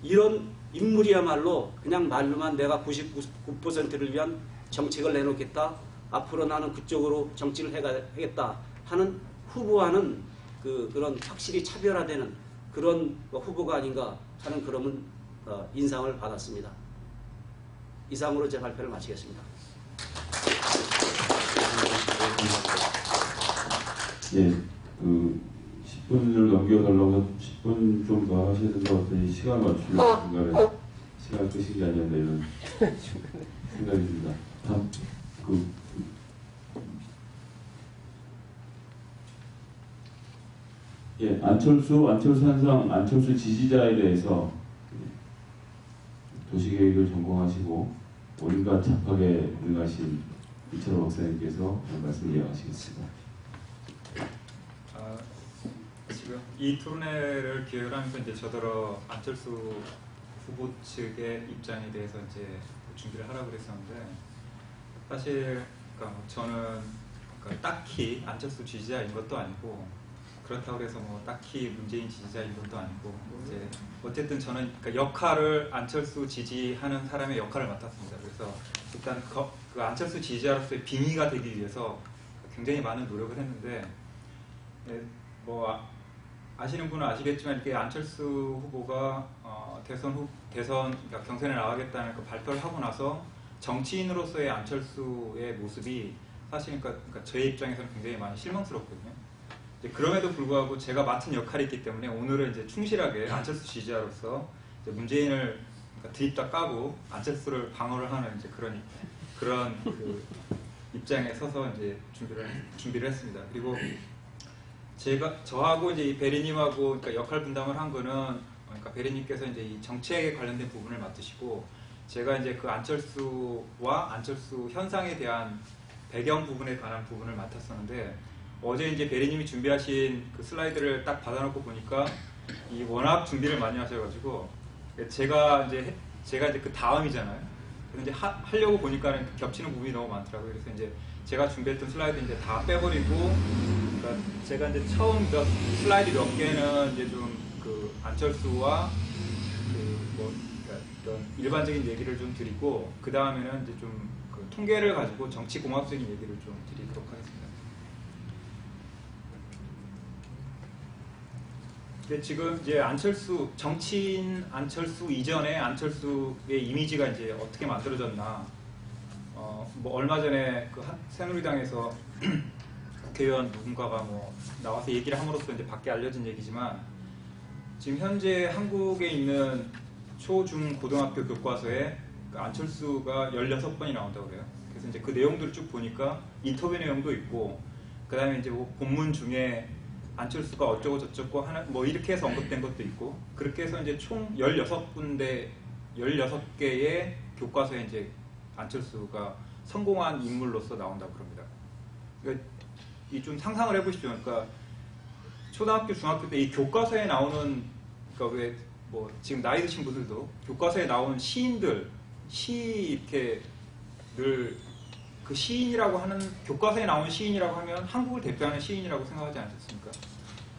이런 인물이야말로 그냥 말로만 내가 99%를 위한 정책을 내놓겠다. 앞으로 나는 그쪽으로 정치를 해가겠다 하는 후보와는 그런 확실히 차별화되는 그런 후보가 아닌가 하는 그런 인상을 받았습니다. 이상으로 제 발표를 마치겠습니다. 예, 10분을 넘겨달라고 10분 좀 더 하셔야 된다고 했더니 시간 맞추려고 중간에 시간 끄신 게 아니었나 이런 생각이 듭니다. 다음, 예, 안철수 현상, 안철수 지지자에 대해서 도시계획을 전공하시고 온갖 잡학에 능하신 이철호 박사님께서 말씀을 이어가시겠습니다. 지금 이 토론회를 기획을 하면서 이제 저더러 안철수 후보 측의 입장에 대해서 이제 준비를 하라고 그랬었는데 사실 그러니까 저는 딱히 안철수 지지자인 것도 아니고 그렇다고 해서 뭐 딱히 문재인 지지자인 것도 아니고 이제 어쨌든 저는 역할을 안철수 지지하는 사람의 역할을 맡았습니다. 그래서 일단 그 안철수 지지자로서의 빙의가 되기 위해서 굉장히 많은 노력을 했는데 뭐 아시는 분은 아시겠지만 이렇게 안철수 후보가 대선 그러니까 경선에 나가겠다는 그 발표를 하고 나서 정치인으로서의 안철수의 모습이 사실 그러니까 저의 입장에서는 굉장히 많이 실망스럽거든요. 그럼에도 불구하고 제가 맡은 역할이 있기 때문에 오늘은 이제 충실하게 안철수 지지자로서 이제 문재인을 드립다 까고 안철수를 방어를 하는 이제 그런 그 입장에 서서 이제 준비를 했습니다. 그리고 저하고 이제 베리님하고 그러니까 역할 분담을 한 거는 그러니까 베리님께서 이제 이 정책에 관련된 부분을 맡으시고 제가 이제 그 안철수와 안철수 현상에 대한 배경 부분에 관한 부분을 맡았었는데 어제 이제 베리님이 준비하신 그 슬라이드를 딱 받아놓고 보니까 이 워낙 준비를 많이 하셔가지고 제가 이제 그 다음이잖아요. 그래서 이제 하려고 보니까는 겹치는 부분이 너무 많더라고요. 그래서 이제 제가 준비했던 슬라이드 이제 다 빼버리고, 그러니까 제가 이제 처음 슬라이드 몇 개는 이제 좀 그 안철수와 그러니까 이런 일반적인 얘기를 좀 드리고, 그 다음에는 이제 좀 그 통계를 가지고 정치 공학적인 얘기를 좀 드리도록 하겠습니다. 근데 지금 이제 안철수 정치인 안철수 이전에 안철수의 이미지가 이제 어떻게 만들어졌나? 뭐 얼마 전에 그 새누리당에서 국회의원 누군가가 뭐 나와서 얘기를 함으로써 이제 밖에 알려진 얘기지만 지금 현재 한국에 있는 초, 중, 고등학교 교과서에 그 안철수가 16번이 나온다고 그래요. 그래서 이제 그 내용들을 쭉 보니까 인터뷰 내용도 있고 그 다음에 이제 뭐 본문 중에 안철수가 어쩌고 저쩌고 하는 뭐 이렇게 해서 언급된 것도 있고 그렇게 해서 이제 총 16개의 교과서에 이제 안철수가 성공한 인물로서 나온다고 그럽니다. 그러니까 이 좀 상상을 해보시죠. 그러니까 초등학교, 중학교 때 이 교과서에 나오는 그러니까 왜 뭐 지금 나이 드신 분들도 교과서에 나오는 시인들 시 이렇게 늘 그 시인이라고 하는 교과서에 나온 시인이라고 하면 한국을 대표하는 시인이라고 생각하지 않습니까?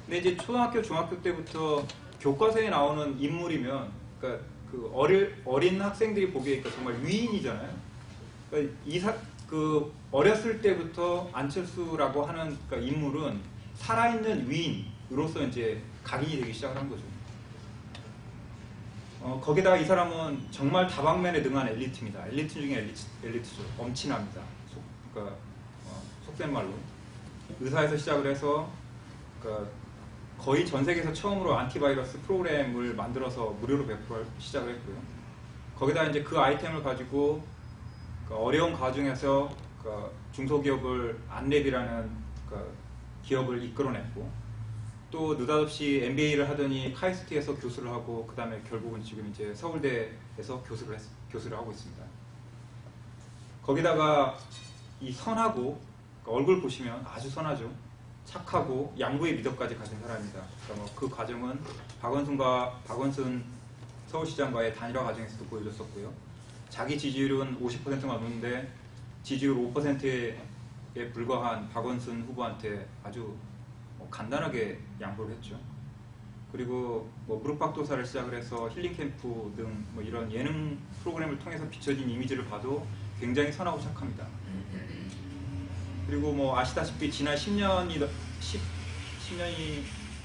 근데 이제 초등학교, 중학교 때부터 교과서에 나오는 인물이면 그러니까 그 어린 학생들이 보기에 그러니까 정말 위인이잖아요. 그러니까 그 어렸을 때부터 안철수라고 하는 그러니까 인물은 살아있는 위인으로서 이제 각인이 되기 시작을 한 거죠. 거기다가 이 사람은 정말 다방면에 능한 엘리트입니다. 엘리트 중에 엘리트죠. 엄친합니다. 그러니까 속된 말로 의사에서 시작을 해서 그러니까 거의 전 세계에서 처음으로 안티바이러스 프로그램을 만들어서 무료로 배포를 시작을 했고요. 거기다 이제 그 아이템을 가지고 어려운 과정에서 중소기업을 안랩이라는 기업을 이끌어냈고 또 느닷없이 MBA를 하더니 카이스트에서 교수를 하고 그 다음에 결국은 지금 이제 서울대에서 교수를 하고 있습니다. 거기다가 이 선하고 얼굴 보시면 아주 선하죠. 착하고 양보의 미덕까지 가진 사람입니다. 그러니까 그 과정은 박원순 서울시장과의 단일화 과정에서도 보여줬었고요. 자기 지지율은 50%가 넘는데 지지율 5%에 불과한 박원순 후보한테 아주 간단하게 양보를 했죠. 그리고 뭐 무릎팍도사를 시작을 해서 힐링캠프 등 뭐 이런 예능 프로그램을 통해서 비춰진 이미지를 봐도 굉장히 선하고 착합니다. 그리고 뭐 아시다시피 지난 10년이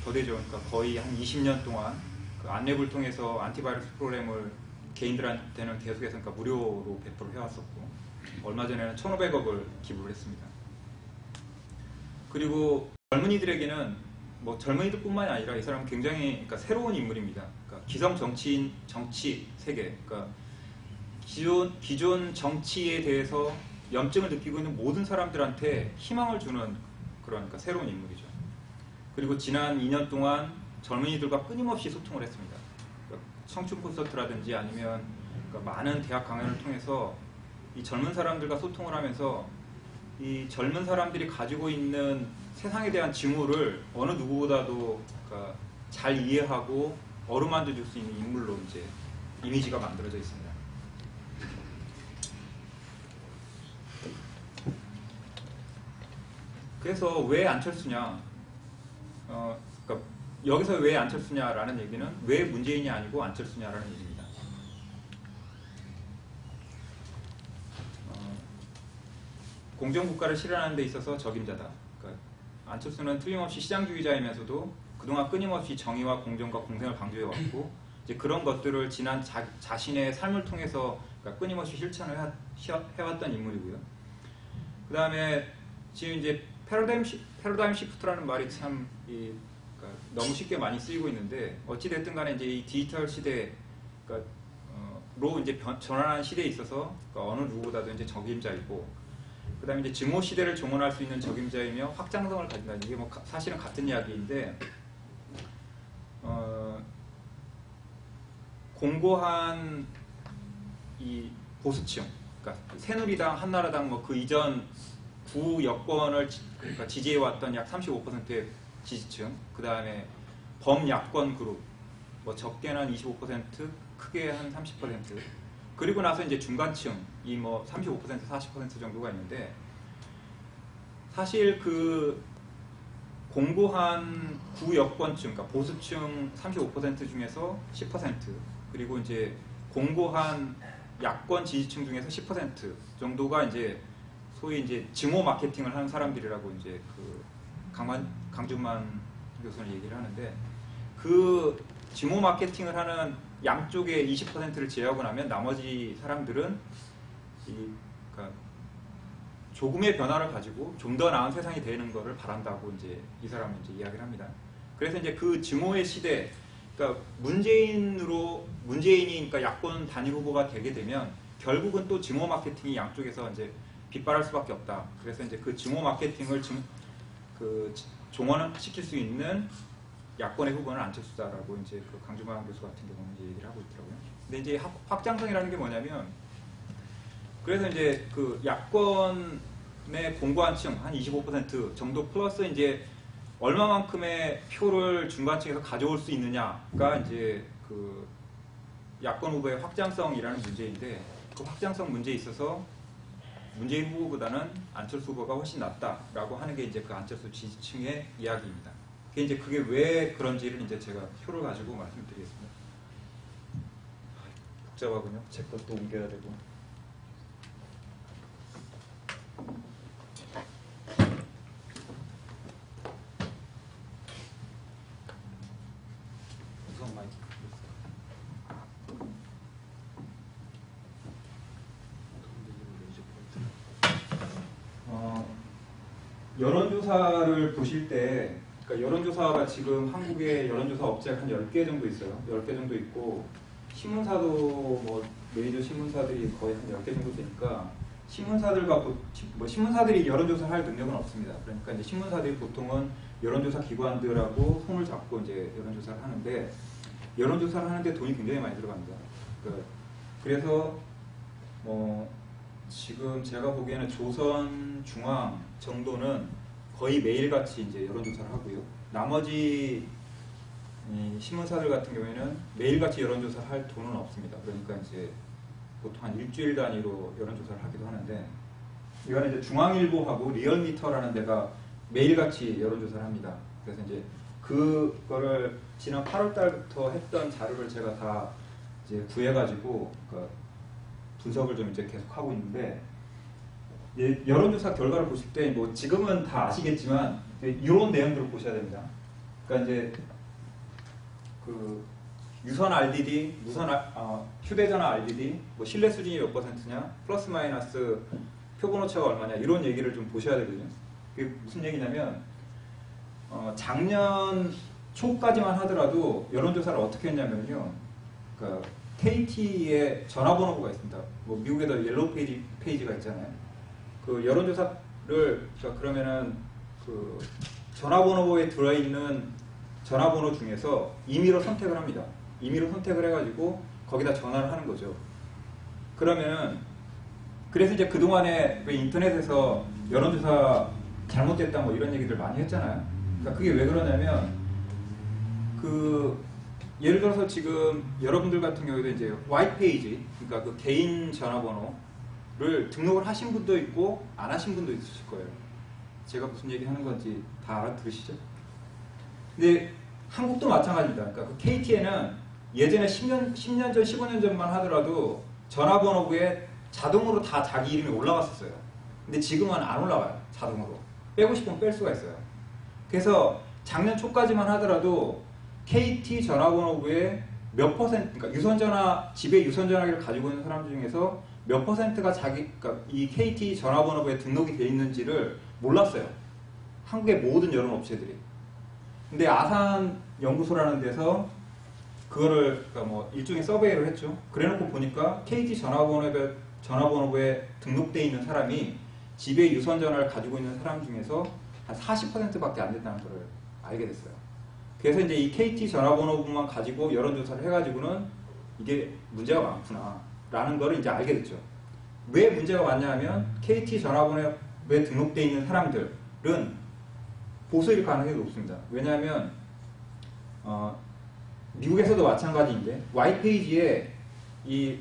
더 되죠. 그러니까 거의 한 20년 동안 그 안랩을 통해서 안티바이러스 프로그램을 개인들한테는 계속해서 그러니까 무료로 배포를 해왔었고 얼마 전에는 1,500억을 기부를 했습니다. 그리고 젊은이들에게는 뭐 젊은이들뿐만이 아니라 이 사람은 굉장히 그러니까 새로운 인물입니다. 그러니까 기성 정치 세계, 그러니까 기존 정치에 대해서 염증을 느끼고 있는 모든 사람들한테 희망을 주는 그런 그러니까 새로운 인물이죠. 그리고 지난 2년 동안 젊은이들과 끊임없이 소통을 했습니다. 그러니까 청춘 콘서트라든지 아니면 그러니까 많은 대학 강연을 통해서 이 젊은 사람들과 소통을 하면서 이 젊은 사람들이 가지고 있는 세상에 대한 징후를 어느 누구보다도 그러니까 잘 이해하고 어루만져 줄 수 있는 인물로 이제 이미지가 만들어져 있습니다. 그래서 왜 안철수냐? 그러니까 여기서 왜 안철수냐라는 얘기는 왜 문재인이 아니고 안철수냐라는 얘기입니다. 공정국가를 실현하는 데 있어서 적임자다. 그러니까 안철수는 틀림없이 시장주의자이면서도 그동안 끊임없이 정의와 공정과 공생을 강조해왔고 이제 그런 것들을 지난 자신의 삶을 통해서 그러니까 끊임없이 실천을 해왔던 인물이고요. 그 다음에 지금 이제 패러다임 시프트라는 말이 참 그러니까 너무 쉽게 많이 쓰이고 있는데 어찌됐든 간에 이제 이 디지털 시대 그러니까 로 이제 전환하는 시대에 있어서 그러니까 어느 누구보다도 이제 적임자이고 그 다음에 이제 증오 시대를 종언할 수 있는 적임자이며 확장성을 가진다. 이게 뭐 사실은 같은 이야기인데 공고한 이 보수층, 그러니까 새누리당, 한나라당 뭐 그 이전 구 여권을 그러니까 지지해왔던 약 35%의 지지층, 그 다음에 범야권 그룹, 뭐 적게는 한 25%, 크게 한 30%, 그리고 나서 이제 중간층, 이 뭐 35%, 40% 정도가 있는데 사실 그 공고한 구여권층, 그러니까 보수층 35% 중에서 10%, 그리고 이제 공고한 야권 지지층 중에서 10% 정도가 이제 소위 이제 증오 마케팅을 하는 사람들이라고 이제 그 강준만 교수는 얘기를 하는데 그 지모 마케팅을 하는 양쪽에 20%를 제외하고 나면 나머지 사람들은 그러니까 조금의 변화를 가지고 좀 더 나은 세상이 되는 것을 바란다고 이제 이 사람은 이제 이야기를 합니다. 그래서 이제 그 지모의 시대, 그러니까 문재인이 그러니까 야권 단일 후보가 되게 되면 결국은 또 지모 마케팅이 양쪽에서 이제 빗발할 수밖에 없다. 그래서 이제 그 지모 마케팅을 종언을 시킬 수 있는 야권의 후보는 안철수다라고 이제 그 강주만 교수 같은 경우는 이제 얘기를 하고 있더라고요. 근데 이제 확장성이라는 게 뭐냐면, 그래서 이제 그 야권의 공고한 층 한 25% 정도 플러스 이제 얼마만큼의 표를 중간층에서 가져올 수 있느냐가 이제 그 야권 후보의 확장성이라는 문제인데, 그 확장성 문제에 있어서 문재인 후보보다는 안철수 후보가 훨씬 낫다라고 하는 게 이제 그 안철수 지지층의 이야기입니다. 그게 왜 그런지를 이제 제가 표를 가지고 말씀드리겠습니다. 복잡하군요. 제 것도 옮겨야 되고. 우선 마이크. 여론조사를 보실 때, 그러니까 여론조사가 지금 한국에 여론조사 업체가 한 10개 정도 있어요. 10개 정도 있고, 신문사도 뭐 메이저 신문사들이 거의 한 10개 정도 되니까, 신문사들이 여론조사를 할 능력은 없습니다. 그러니까 이제 신문사들이 보통은 여론조사 기관들하고 손을 잡고 이제 여론조사를 하는데, 여론조사를 하는데 돈이 굉장히 많이 들어갑니다. 그래서 지금 제가 보기에는 조선, 중앙 정도는 거의 매일같이 이제 여론조사를 하고요. 나머지 신문사들 같은 경우에는 매일같이 여론조사를 할 돈은 없습니다. 그러니까 이제 보통 한 일주일 단위로 여론조사를 하기도 하는데, 이거는 이제 중앙일보하고 리얼미터라는 데가 매일같이 여론조사를 합니다. 그래서 이제 그거를 지난 8월 달부터 했던 자료를 제가 다 이제 구해가지고 분석을 좀 이제 계속 하고 있는데, 여론조사 결과를 보실 때 뭐 지금은 다 아시겠지만 이런 내용들을 보셔야 됩니다. 그러니까 이제 그 유선 RDD, 휴대전화 RDD, 뭐 신뢰 수준이 몇 %냐, 플러스 마이너스 표본 오차가 얼마냐, 이런 얘기를 좀 보셔야 되거든요. 그게 무슨 얘기냐면, 작년 초까지만 하더라도 여론조사를 어떻게 했냐면요, 그러니까 KT의 전화번호부가 있습니다. 뭐 미국에도 옐로우 페이지가 있잖아요. 그 여론조사를 그러면은 그 전화번호부에 들어있는 전화번호 중에서 임의로 선택을 합니다. 임의로 선택을 해가지고 거기다 전화를 하는 거죠. 그러면은 그래서 이제 그동안에 왜 인터넷에서 여론조사 잘못됐다 뭐 이런 얘기들 많이 했잖아요. 그러니까 그게 왜 그러냐면, 예를 들어서 지금 여러분들 같은 경우에도 이제 화이트 페이지, 그러니까 그 개인 전화번호를 등록을 하신 분도 있고 안 하신 분도 있으실 거예요. 제가 무슨 얘기 하는 건지 다 알아들으시죠? 근데 한국도 마찬가지입니다. 그러니까 그 KT에는 예전에 10년 전, 15년 전만 하더라도 전화번호부에 자동으로 다 자기 이름이 올라갔었어요. 근데 지금은 안 올라와요. 자동으로. 빼고 싶으면 뺄 수가 있어요. 그래서 작년 초까지만 하더라도 KT 전화번호부에 몇 %, 그러니까 집에 유선전화기를 가지고 있는 사람 중에서 몇 %가 그러니까 이 KT 전화번호부에 등록이 되어 있는지를 몰랐어요. 한국의 모든 여론 업체들이. 근데 아산 연구소라는 데서 그거를 그러니까 뭐 일종의 서베이를 했죠. 그래놓고 보니까 KT 전화번호부에 등록되어 있는 사람이 집에 유선전화를 가지고 있는 사람 중에서 한 40%밖에 안 된다는 걸 알게 됐어요. 그래서 이제 이 KT 전화번호부만 가지고 여론조사를 해가지고는 이게 문제가 많구나 라는 걸 이제 알게 됐죠. 왜 문제가 많냐 하면 KT 전화번호부에 등록되어 있는 사람들은 보수일 가능성이 높습니다. 왜냐하면 미국에서도 마찬가지인데 와이트페이지에 이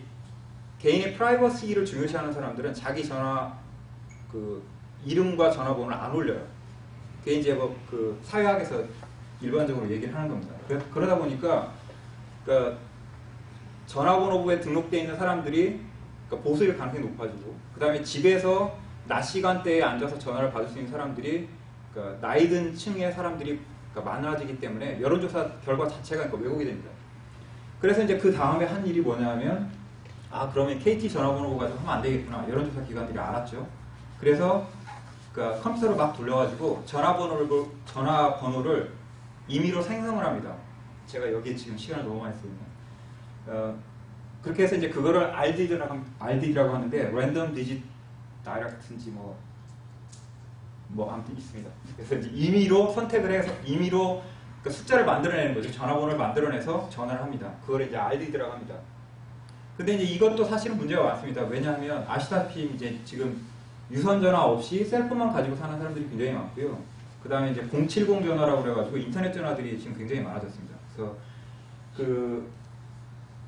개인의 프라이버시를 중요시하는 사람들은 자기 전화 이름과 전화번호를 안 올려요. 그게 이제 그 사회학에서 일반적으로 얘기를 하는 겁니다. 그러다 보니까 그러니까 전화번호부에 등록되어 있는 사람들이 그러니까 보수일 가능성이 높아지고, 그 다음에 집에서 낮 시간대에 앉아서 전화를 받을 수 있는 사람들이 그러니까 나이 든 층의 사람들이 그러니까 많아지기 때문에 여론조사 결과 자체가 그러니까 왜곡이 됩니다. 그래서 이제 그 다음에 한 일이 뭐냐면 그러면 KT 전화번호 가지고 하면 안 되겠구나. 여론조사 기관들이 알았죠. 그래서 그러니까 컴퓨터를 막 돌려가지고 전화번호를 임의로 생성을 합니다. 제가 여기 지금 시간을 너무 많이 쓰거든요. 그렇게 해서 이제 그거를 RDD라고 하는데 Random Digit Direct인지 뭐 아무튼 있습니다. 그래서 이제 임의로 선택을 해서 임의로 그러니까 숫자를 만들어내는 거죠. 전화번호를 만들어내서 전화를 합니다. 그걸 이제 RDD라고 합니다. 근데 이제 이것도 사실은 문제가 많습니다. 왜냐하면 아시다시피 이제 지금 유선 전화 없이 셀폰만 가지고 사는 사람들이 굉장히 많고요. 그 다음에 이제 070 전화라고 그래가지고 인터넷 전화들이 지금 굉장히 많아졌습니다. 그래서 그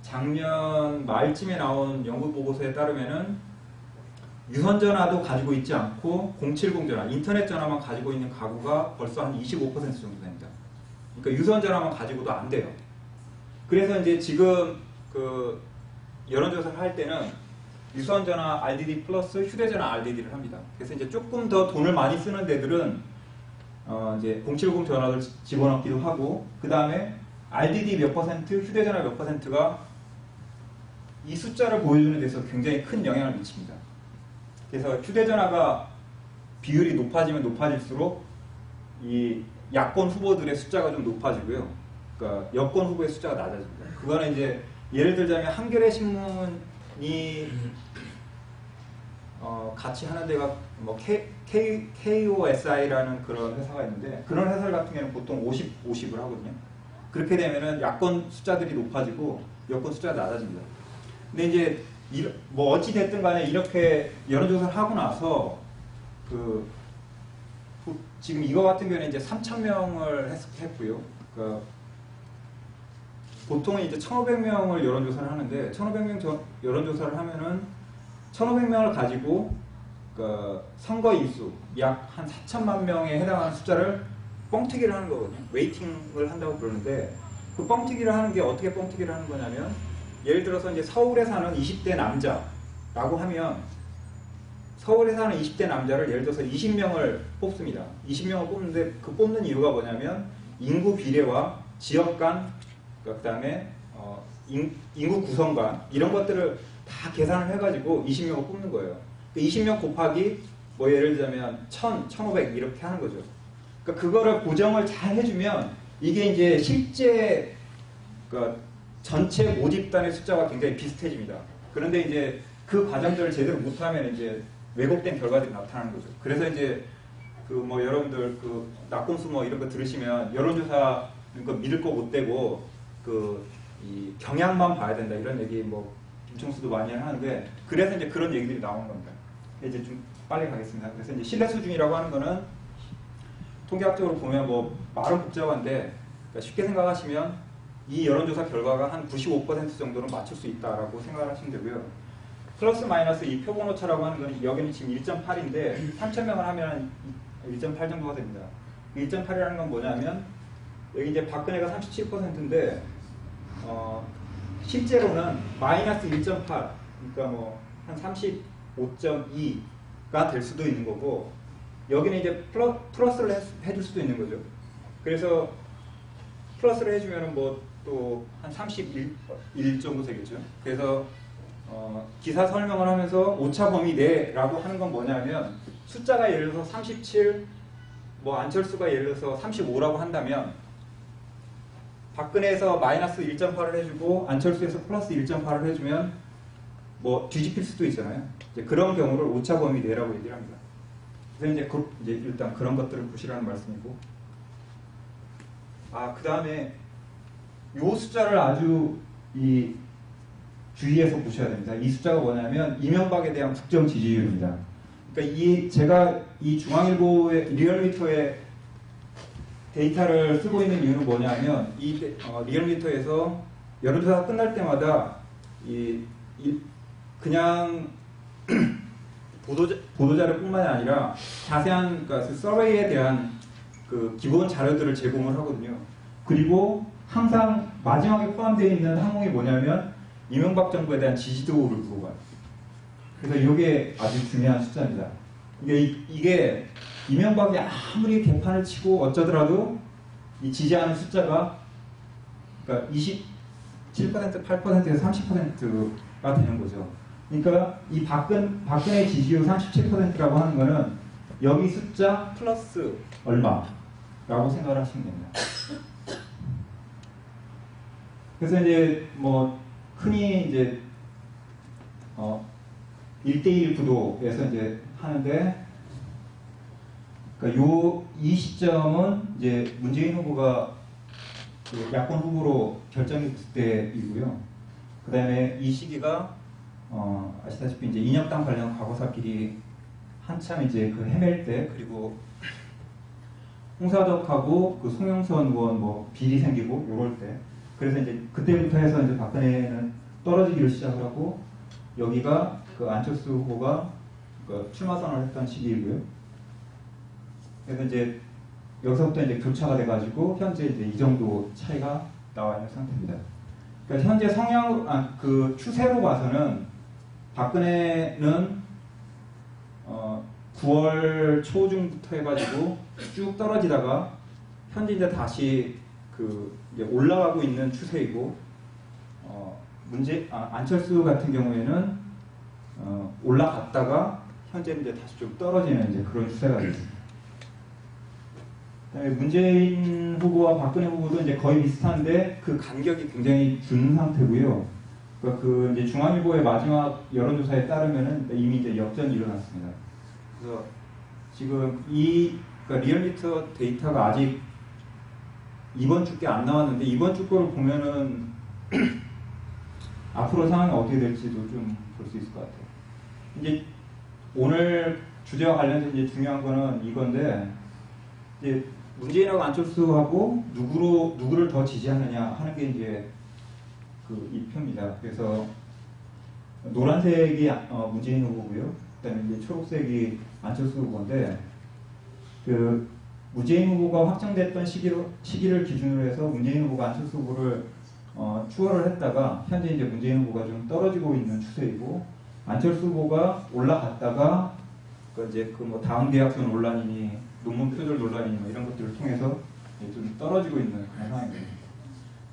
작년 말쯤에 나온 연구 보고서에 따르면은 유선 전화도 가지고 있지 않고 070 전화, 인터넷 전화만 가지고 있는 가구가 벌써 한 25% 정도 됩니다. 그러니까 유선 전화만 가지고도 안 돼요. 그래서 이제 지금 그 여론조사를 할 때는 유선 전화 RDD 플러스 휴대전화 RDD를 합니다. 그래서 이제 조금 더 돈을 많이 쓰는 데들은 이제 070 전화를 집어넣기도 하고, 그 다음에 RDD 몇 퍼센트, 휴대전화 몇 퍼센트가 이 숫자를 보여주는 데서 굉장히 큰 영향을 미칩니다. 그래서 휴대전화가 비율이 높아지면 높아질수록 이 야권 후보들의 숫자가 좀 높아지고요. 그러니까 여권 후보의 숫자가 낮아집니다. 그거는 이제 예를 들자면 한겨레 신문이 같이 하는 데가 뭐 KOSI라는 그런 회사가 있는데, 그런 회사 같은 경우는 보통 50을 하거든요. 그렇게 되면은 야권 숫자들이 높아지고 여권 숫자가 낮아집니다. 근데 이제 뭐 어찌 됐든 간에 이렇게 여론조사를 하고 나서 지금 이거 같은 경우는 이제 3,000명을 했고요. 그러니까 보통은 이제 1,500명을 여론조사를 하는데, 1,500명 여론조사를 하면은 1,500명을 가지고 그 선거 인수 약 한 4천만 명에 해당하는 숫자를 뻥튀기를 하는 거거든요. 웨이팅을 한다고 그러는데, 그 뻥튀기를 하는 게 어떻게 뻥튀기를 하는 거냐면, 예를 들어서 이제 서울에 사는 20대 남자라고 하면, 서울에 사는 20대 남자를 예를 들어서 20명을 뽑습니다. 20명을 뽑는데, 그 뽑는 이유가 뭐냐면 인구 비례와 지역 간, 그 다음에 인구 구성관 이런 것들을 다 계산을 해가지고 20명을 뽑는 거예요. 20명 곱하기 뭐 예를 들자면 1000, 1500 이렇게 하는 거죠. 그러니까 그거를 고정을 잘 해주면 이게 이제 실제 그러니까 전체 모집단의 숫자가 굉장히 비슷해집니다. 그런데 이제 그 과정들을 제대로 못하면 이제 왜곡된 결과들이 나타나는 거죠. 그래서 이제 그 뭐 여러분들 그 낙곰수 뭐 이런 거 들으시면 여론조사 그러니까 믿을 거 못 되고 이 경향만 봐야 된다 이런 얘기 뭐 김총수도 많이 하는데, 그래서 이제 그런 얘기들이 나오는 겁니다. 이제 좀 빨리 가겠습니다. 그래서 이제 신뢰 수준이라고 하는 거는 통계학적으로 보면 뭐 말은 복잡한데, 그러니까 쉽게 생각하시면 이 여론조사 결과가 한 95% 정도는 맞출 수 있다라고 생각을 하시면 되고요. 플러스 마이너스 이 표본오차라고 하는 건 여기는 지금 1.8인데 3,000명을 하면 1.8 정도가 됩니다. 1.8이라는 건 뭐냐면 여기 이제 박근혜가 37%인데 실제로는 마이너스 1.8, 그러니까 뭐 한 35.2가 될 수도 있는 거고, 여기는 이제 플러스를 해줄 수도 있는 거죠. 그래서 플러스를 해주면은 뭐 또 한 31 정도 되겠죠. 그래서 기사 설명을 하면서 오차 범위 내라고 하는 건 뭐냐면, 숫자가 예를 들어서 37, 뭐 안철수가 예를 들어서 35라고 한다면 박근혜에서 마이너스 1.8을 해주고 안철수에서 플러스 1.8을 해주면 뭐 뒤집힐 수도 있잖아요. 이제 그런 경우를 오차 범위 내라고 얘기를 합니다. 그래서 이제 일단 그런 것들을 보시라는 말씀이고, 그 다음에 요 숫자를 아주 주의해서 보셔야 됩니다. 이 숫자가 뭐냐면 이명박에 대한 국정 지지율입니다. 그러니까 제가 이 중앙일보의 리얼미터의 데이터를 쓰고 있는 이유는 뭐냐면, 리얼미터에서 여론조사가 끝날 때마다 그냥 보도자료뿐만이 아니라 자세한 그러니까 서베이에 대한 그 기본 자료들을 제공을 하거든요. 그리고 항상 마지막에 포함되어 있는 항목이 뭐냐면 이명박 정부에 대한 지지도를 물어봐요. 그래서 이게 아주 중요한 숫자입니다. 이게 이명박이 아무리 개판을 치고 어쩌더라도 이 지지하는 숫자가 그러니까 27%, 8%에서 30%가 되는 거죠. 그러니까 이 박근혜 지지율 37%라고 하는 거는 여기 숫자 플러스 얼마라고 생각을 하시면 됩니다. 그래서 이제 뭐 흔히 이제 1대1 구도에서 이제 하는데, 그러니까 이 시점은 이제 문재인 후보가 그 야권 후보로 결정이 됐을 때이고요. 그 다음에 이 시기가 아시다시피 이제 인혁당 관련 과거사끼리 한참 이제 그 헤맬 때, 그리고 홍사덕하고 그 송영선 의원 뭐 비리 생기고 요럴 때, 그래서 이제 그때부터 해서 이제 박근혜는 떨어지기를 시작을 하고, 여기가 그 안철수 후보가 그 출마 선언을 했던 시기이고요. 그래서 이제 여기서부터 이제 교차가 돼가지고 현재 이제 이 정도 차이가 나와 있는 상태입니다. 그러니까 현재 그 추세로 봐서는 박근혜는 9월 초중부터 해가지고 쭉 떨어지다가 현재 이제 다시 그 이제 올라가고 있는 추세이고, 안철수 같은 경우에는 올라갔다가 현재 이제 다시 좀 떨어지는 이제 그런 추세가 있습니다. 그다음에 문재인 후보와 박근혜 후보도 이제 거의 비슷한데 그 간격이 굉장히 준 상태고요. 그러니까 그 이제 중앙일보의 마지막 여론조사에 따르면은 이미 이제 역전이 일어났습니다. 그래서 지금 그러니까 리얼미터 데이터가 아직 이번 주께 안 나왔는데, 이번 주 거를 보면은 앞으로 상황이 어떻게 될지도 좀 볼 수 있을 것 같아요. 이제 오늘 주제와 관련해서 이제 중요한 거는 이건데, 이제 문재인하고 안철수하고 누구를 더 지지하느냐 하는 게 이제 그 이 표입니다. 그래서 노란색이 문재인 후보고요. 그다음에 이제 초록색이 안철수 후보인데, 그 문재인 후보가 확정됐던 시기를 기준으로 해서 문재인 후보가 안철수 후보를 추월을 했다가 현재 이제 문재인 후보가 좀 떨어지고 있는 추세이고, 안철수 후보가 올라갔다가 그 이제 그 뭐 다음 계약서 논란이니 논문 표절 논란이니 뭐 이런 것들을 통해서 좀 떨어지고 있는 그런 상황입니다.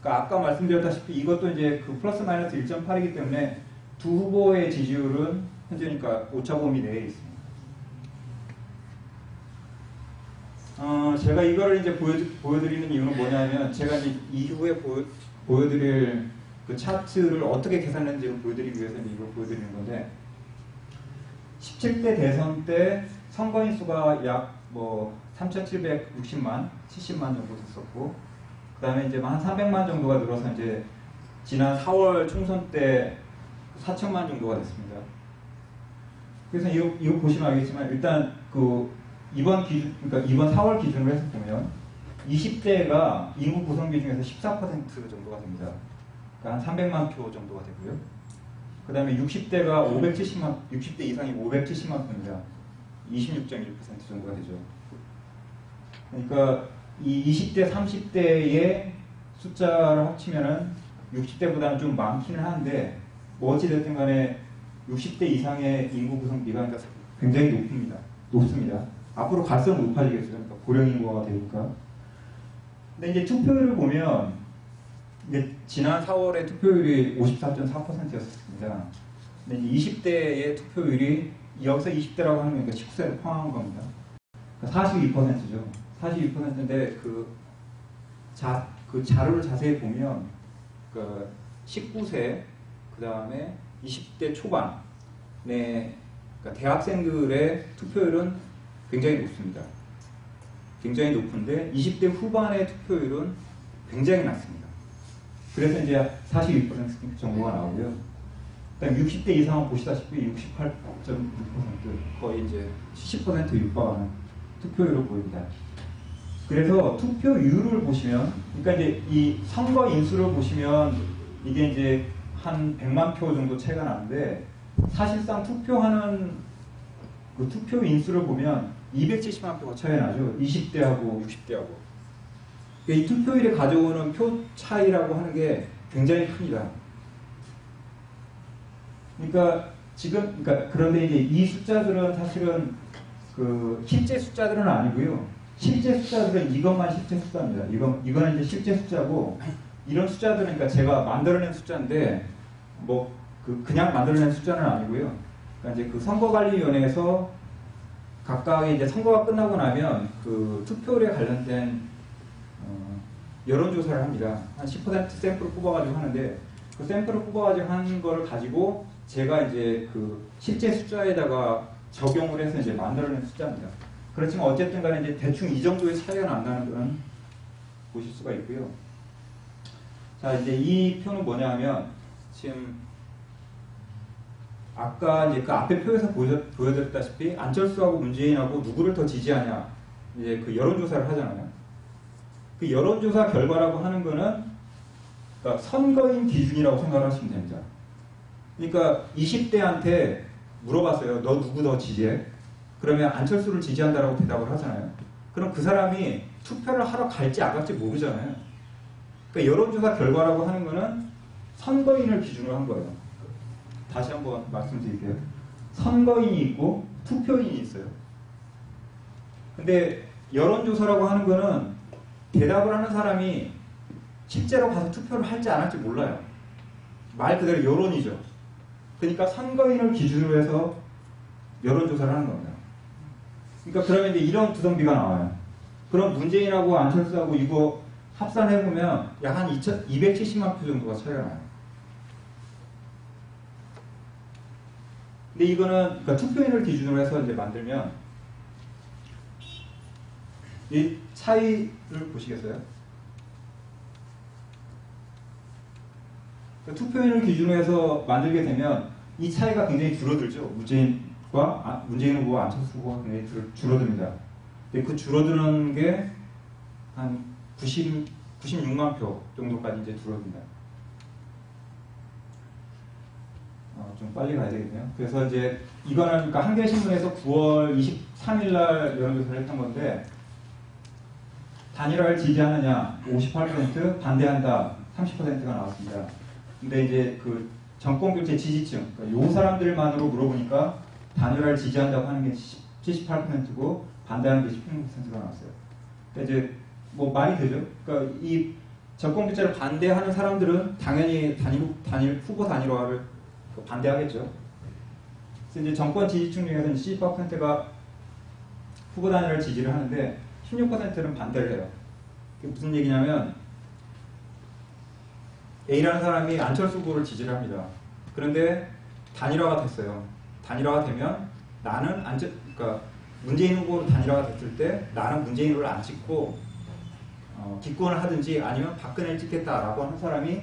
그러니까 아까 말씀드렸다시피 이것도 이제 그 플러스 마이너스 1.8이기 때문에 두 후보의 지지율은 현재 그러니까 오차범위 내에 있습니다. 제가 이거를 이제 보여드리는 이유는 뭐냐면, 제가 이제 이후에 보여드릴 그 차트를 어떻게 계산했는지를 보여드리기 위해서 이걸 보여드리는 건데, 17대 대선 때 선거인 수가 약 뭐 3,760만, 70만 정도 됐었고, 그 다음에 이제 한 300만 정도가 늘어서 이제 지난 4월 총선 때 4천만 정도가 됐습니다. 그래서 이거 보시면 알겠지만, 일단 그 이번 4월 기준으로 해서 보면 20대가 인구 구성비 중에서 14% 정도가 됩니다. 그러니까 한 300만 표 정도가 되고요. 그 다음에 60대 이상이 570만 표입니다. 26.1% 정도가 되죠. 그러니까 이 20대, 30대의 숫자를 합치면은 60대보다는 좀 많기는 한데, 뭐 어찌됐든 간에 60대 이상의 인구 구성비가 굉장히 높습니다. 앞으로 갈수록 높아지겠죠. 그러니까 고령 인구가 되니까. 근데 이제 투표율을 보면, 이제 지난 4월에 투표율이 54.4%였습니다. 근데 이제 20대의 투표율이, 여기서 20대라고 하는 건 19세를 포함한 겁니다. 그러니까 42%죠. 42%인데 그 자료를 자세히 보면, 그 19세, 그 다음에 20대 초반의 그러니까 대학생들의 투표율은 굉장히 높습니다. 굉장히 높은데 20대 후반의 투표율은 굉장히 낮습니다. 그래서 이제 42% 정도가 나오고요. 그다음에 60대 이상은 보시다시피 68.6%, 거의 이제 70% 육박하는 투표율을 보입니다. 그래서 투표율을 보시면, 그러니까 이제 이 선거 인수를 보시면 이게 이제 한 100만 표 정도 차이가 나는데, 사실상 투표하는 그 투표 인수를 보면 270만 표가 차이 나죠. 20대하고 60대하고. 이 투표율이 가져오는 표 차이라고 하는 게 굉장히 큽니다. 그러니까 그런데 이제 이 숫자들은 사실은 그 실제 숫자들은 아니고요. 실제 숫자들은 이것만 실제 숫자입니다. 이거는 이제 실제 숫자고, 이런 숫자들은 그러니까 제가 만들어낸 숫자인데 뭐 그냥 만들어낸 숫자는 아니고요. 그러니까 이제 그 선거관리위원회에서 각각의 이제 선거가 끝나고 나면 그 투표율에 관련된 여론조사를 합니다. 한 10% 샘플을 뽑아가지고 하는데, 그 샘플을 뽑아가지고 하는 거를 가지고 제가 이제 그 실제 숫자에다가 적용을 해서 이제 만들어낸 숫자입니다. 그렇지만 어쨌든 간에 이제 대충 이 정도의 차이가 난다는 거는 보실 수가 있고요. 자, 이제 이 표는 뭐냐 하면, 지금 아까 이제 그 앞에 표에서 보여드렸다시피 안철수하고 문재인하고 누구를 더 지지하냐, 이제 그 여론조사를 하잖아요. 그 여론조사 결과라고 하는 거는 그러니까 선거인 기준이라고 생각을 하시면 됩니다. 그러니까 20대한테 물어봤어요. 너 누구 더 지지해? 그러면 안철수를 지지한다라고 대답을 하잖아요. 그럼 그 사람이 투표를 하러 갈지 안 갈지 모르잖아요. 그러니까 여론조사 결과라고 하는 거는 선거인을 기준으로 한 거예요. 다시 한번 말씀드릴게요. 선거인이 있고 투표인이 있어요. 근데 여론조사라고 하는 거는 대답을 하는 사람이 실제로 가서 투표를 할지 안 할지 몰라요. 말 그대로 여론이죠. 그러니까 선거인을 기준으로 해서 여론조사를 하는 겁니다. 그러니까 그러면 이제 이런 구성비가 나와요. 그럼 문재인하고 안철수하고 이거 합산해보면 약 한 270만 표 정도가 차이가 나요. 근데 이거는 그러니까 투표인을 기준으로 해서 이제 만들면 이 차이를 보시겠어요? 그러니까 투표인을 기준으로 해서 만들게 되면 이 차이가 굉장히 줄어들죠. 문재인 후보와 안철수 후보가 굉장히 줄어듭니다. 근데 그 줄어드는 게 한 96만 표 정도까지 이제 줄어듭니다. 좀 빨리 가야 되겠네요. 그래서 이제 이거는 그러니까 한겨레신문에서 9월 23일 날 여론조사를 했던 건데, 단일화를 지지하느냐 58%, 반대한다 30%가 나왔습니다. 근데 이제 그 정권교체 지지층, 그러니까 요 사람들만으로 물어보니까 단일화를 지지한다고 하는 게 78%고 반대하는 게 16%가 나왔어요. 그러니까 이제 뭐 말이 되죠. 그러니까 이 정권교체를 반대하는 사람들은 당연히 후보 단일화를 반대하겠죠. 그래서 이제 정권 지지층 중에서 18%가 후보 단일화를 지지를 하는데 16%는 반대를 해요. 그게 무슨 얘기냐면 A라는 사람이 안철수 후보를 지지를 합니다. 그런데 단일화가 됐어요. 단일화가 되면 나는 그러니까 문재인 후보로 단일화가 됐을 때 나는 문재인 후보를 안 찍고 기권을 하든지 아니면 박근혜를 찍겠다라고 하는 사람이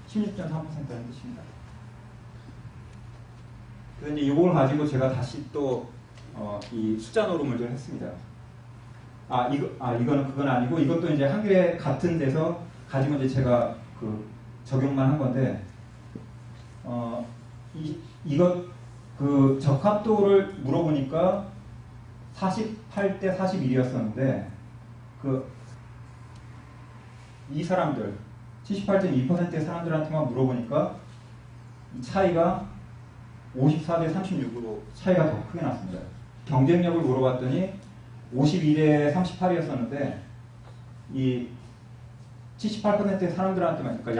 16.3%라는 뜻입니다. 그래서 이제 이걸 가지고 제가 다시 또 이 숫자 노름을 좀 했습니다. 이거는 그건 아니고 이것도 이제 한겨레 같은 데서 가지고 이제 제가 그 적용만 한 건데, 이것 그 적합도를 물어보니까 48대 41이었었는데 이 사람들 78.2%의 사람들한테만 물어보니까 이 차이가 54대 36으로 차이가 더 크게 났습니다. 경쟁력을 물어봤더니 51대 38이었었는데 이 78%의 사람들한테만, 그러니까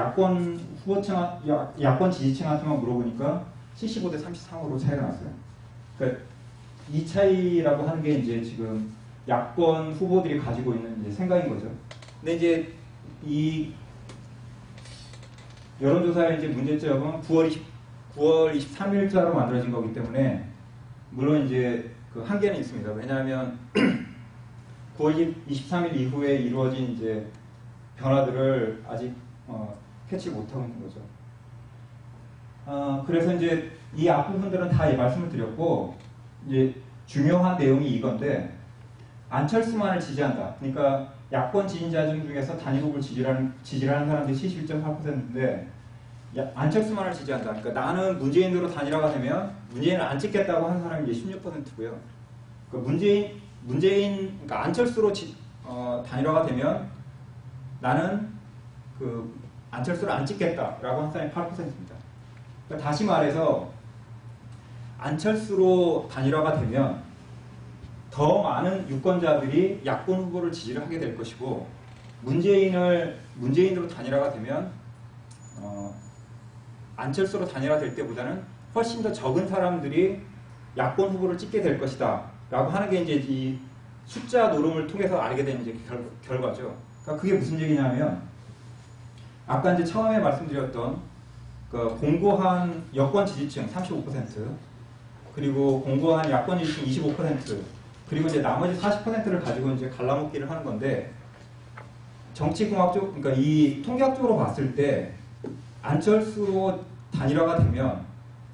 야권 지지층한테만 물어보니까 75대 33으로 차이가 났어요. 그러니까 이 차이라고 하는 게 이제 지금 야권 후보들이 가지고 있는 이제 생각인 거죠. 근데 이제 이 여론조사의 이제 문제점은 9월 23일자로 만들어진 거기 때문에 물론 이제 그 한계는 있습니다. 왜냐하면 9월 23일 이후에 이루어진 이제 변화들을 아직 캐치 못하고 있는 거죠. 그래서 이제 이 앞부분들은 다 말씀을 드렸고, 이제 중요한 내용이 이건데, 안철수만을 지지한다. 그러니까 야권 지지자 중에서 단일 후보를 지지하는 사람들이 71.8%인데 안철수만을 지지한다. 그러니까 나는 문재인으로 단일화가 되면 문재인을 안 찍겠다고 하는 사람이 이제 16%고요. 그러니까 그러니까 안철수로 단일화가 되면 나는 그 안철수를 안 찍겠다라고 하는 사람이 8%입니다. 그러니까 다시 말해서 안철수로 단일화가 되면 더 많은 유권자들이 야권 후보를 지지를 하게 될 것이고 문재인으로 단일화가 되면 안철수로 단일화될 때보다는 훨씬 더 적은 사람들이 야권 후보를 찍게 될 것이다 라고 하는 게 이제 이 숫자 노름을 통해서 알게 된 이제 결과죠. 그러니까 그게 무슨 얘기냐면 아까 이제 처음에 말씀드렸던 그 공고한 여권 지지층 35% 그리고 공고한 야권 지지층 25% 그리고 이제 나머지 40%를 가지고 이제 갈라먹기를 하는 건데 정치공학적 그러니까 이 통계학적으로 봤을 때 안철수로 단일화가 되면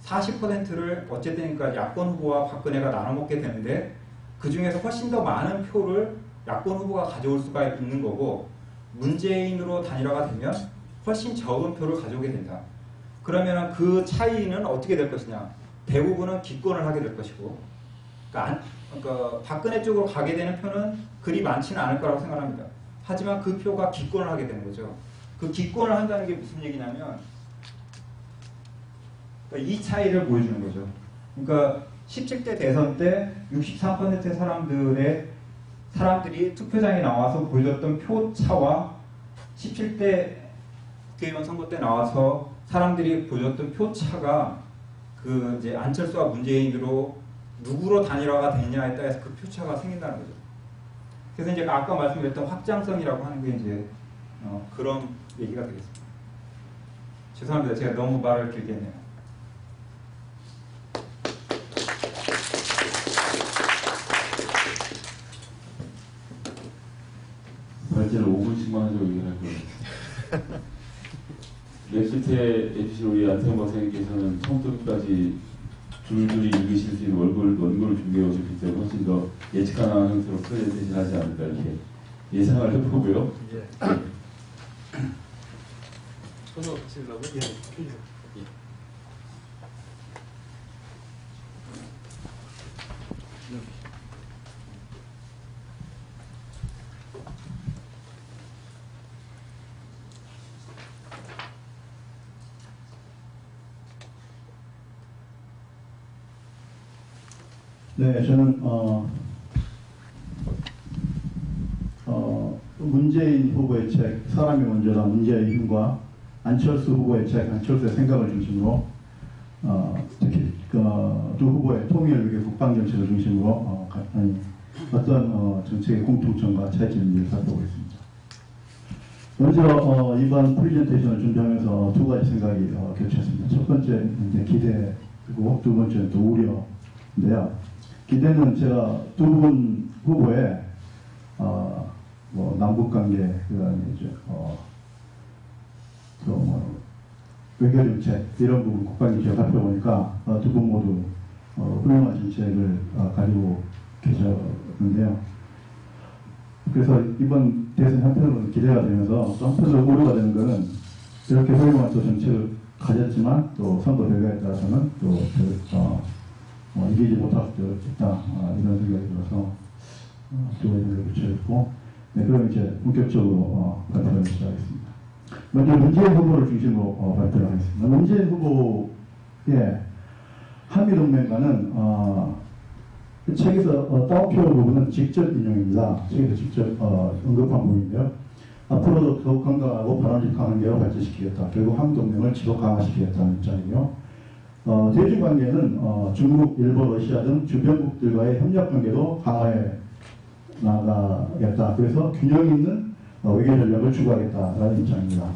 40%를 어쨌든 그러니까 야권 후보와 박근혜가 나눠먹게 되는데 그 중에서 훨씬 더 많은 표를 야권 후보가 가져올 수가 있는 거고 문재인으로 단일화가 되면 훨씬 적은 표를 가져오게 된다. 그러면 그 차이는 어떻게 될 것이냐? 대부분은 기권을 하게 될 것이고, 그러니까 박근혜 쪽으로 가게 되는 표는 그리 많지는 않을 거라고 생각합니다. 하지만 그 표가 기권을 하게 되는 거죠. 그 기권을 한다는 게 무슨 얘기냐면, 그러니까 이 차이를 보여주는 거죠. 그러니까 17대 대선 때 63%의 사람들이 투표장에 나와서 보여줬던 표 차와 17대 국회의원 선거 때 나와서 사람들이 보여줬던 표 차가 그 이제 안철수와 문재인으로 누구로 단일화가 되냐에 따라서 그 표 차가 생긴다는 거죠. 그래서 이제 아까 말씀드렸던 확장성이라고 하는 게 이제 그런 얘기가 되겠습니다. 죄송합니다. 제가 너무 말을 길게 했네요. 발제를 5분씩만 하자고 얘기를 할 거예요. 맨 끝에 해주신 우리 안태영 박사님께서는 처음부터 끝까지 줄줄이 읽으실 수 있는 원고를 준비해 오셨기 때문에 훨씬 더 예측 가능한 형태로 프레젠테이션 하지 않을까 이렇게 예상을 해보고요. 예. 손으로 하시려고요? 예. 네, 저는 문재인 후보의 책 사람이 먼저다 문재의 힘과 안철수 후보의 책 안철수의 생각을 중심으로 특히 두 후보의 통일 외교 국방 정책을 중심으로 어떤 정책의 공통점과 차이점을 살펴보겠습니다. 먼저 이번 프레젠테이션을 준비하면서 두 가지 생각이 겹쳤습니다. 첫 번째는 이제 기대고 두 번째는 또 우려인데요. 기대는 제가 두 분 후보의 뭐 남북관계 그다음에 이제 외교정책 이런 부분 국방정책 살펴보니까 두 분 모두 훌륭한 정책을 가지고 계셨는데요. 그래서 이번 대선 한편으로는 기대가 되면서 또 한편으로 우려가 되는 것은 이렇게 훌륭한 또 정책을 가졌지만 또 선거 결과에 따라서는 또 이기지 못할 수도 있다 이런 생각이 들어서 두 가지를 붙여있고 네, 그럼 이제 본격적으로 발표를 시작하겠습니다. 먼저 문재인 후보를 중심으로 발표를 하겠습니다. 문재인 후보의 한미동맹과는 책에서 따옴표 부분은 직접 인용입니다. 책에서 직접 언급한 부분인데요. 앞으로도 더욱 건강하고 바람직한 관계로 발전시키겠다. 결국 한미동맹을 지속 강화시키겠다는 입장이며 대중관계는 중국, 일본, 러시아 등 주변국들과의 협력관계도 강화해 나가겠다. 그래서 균형 있는 외교 전략을 추구하겠다라는 입장입니다.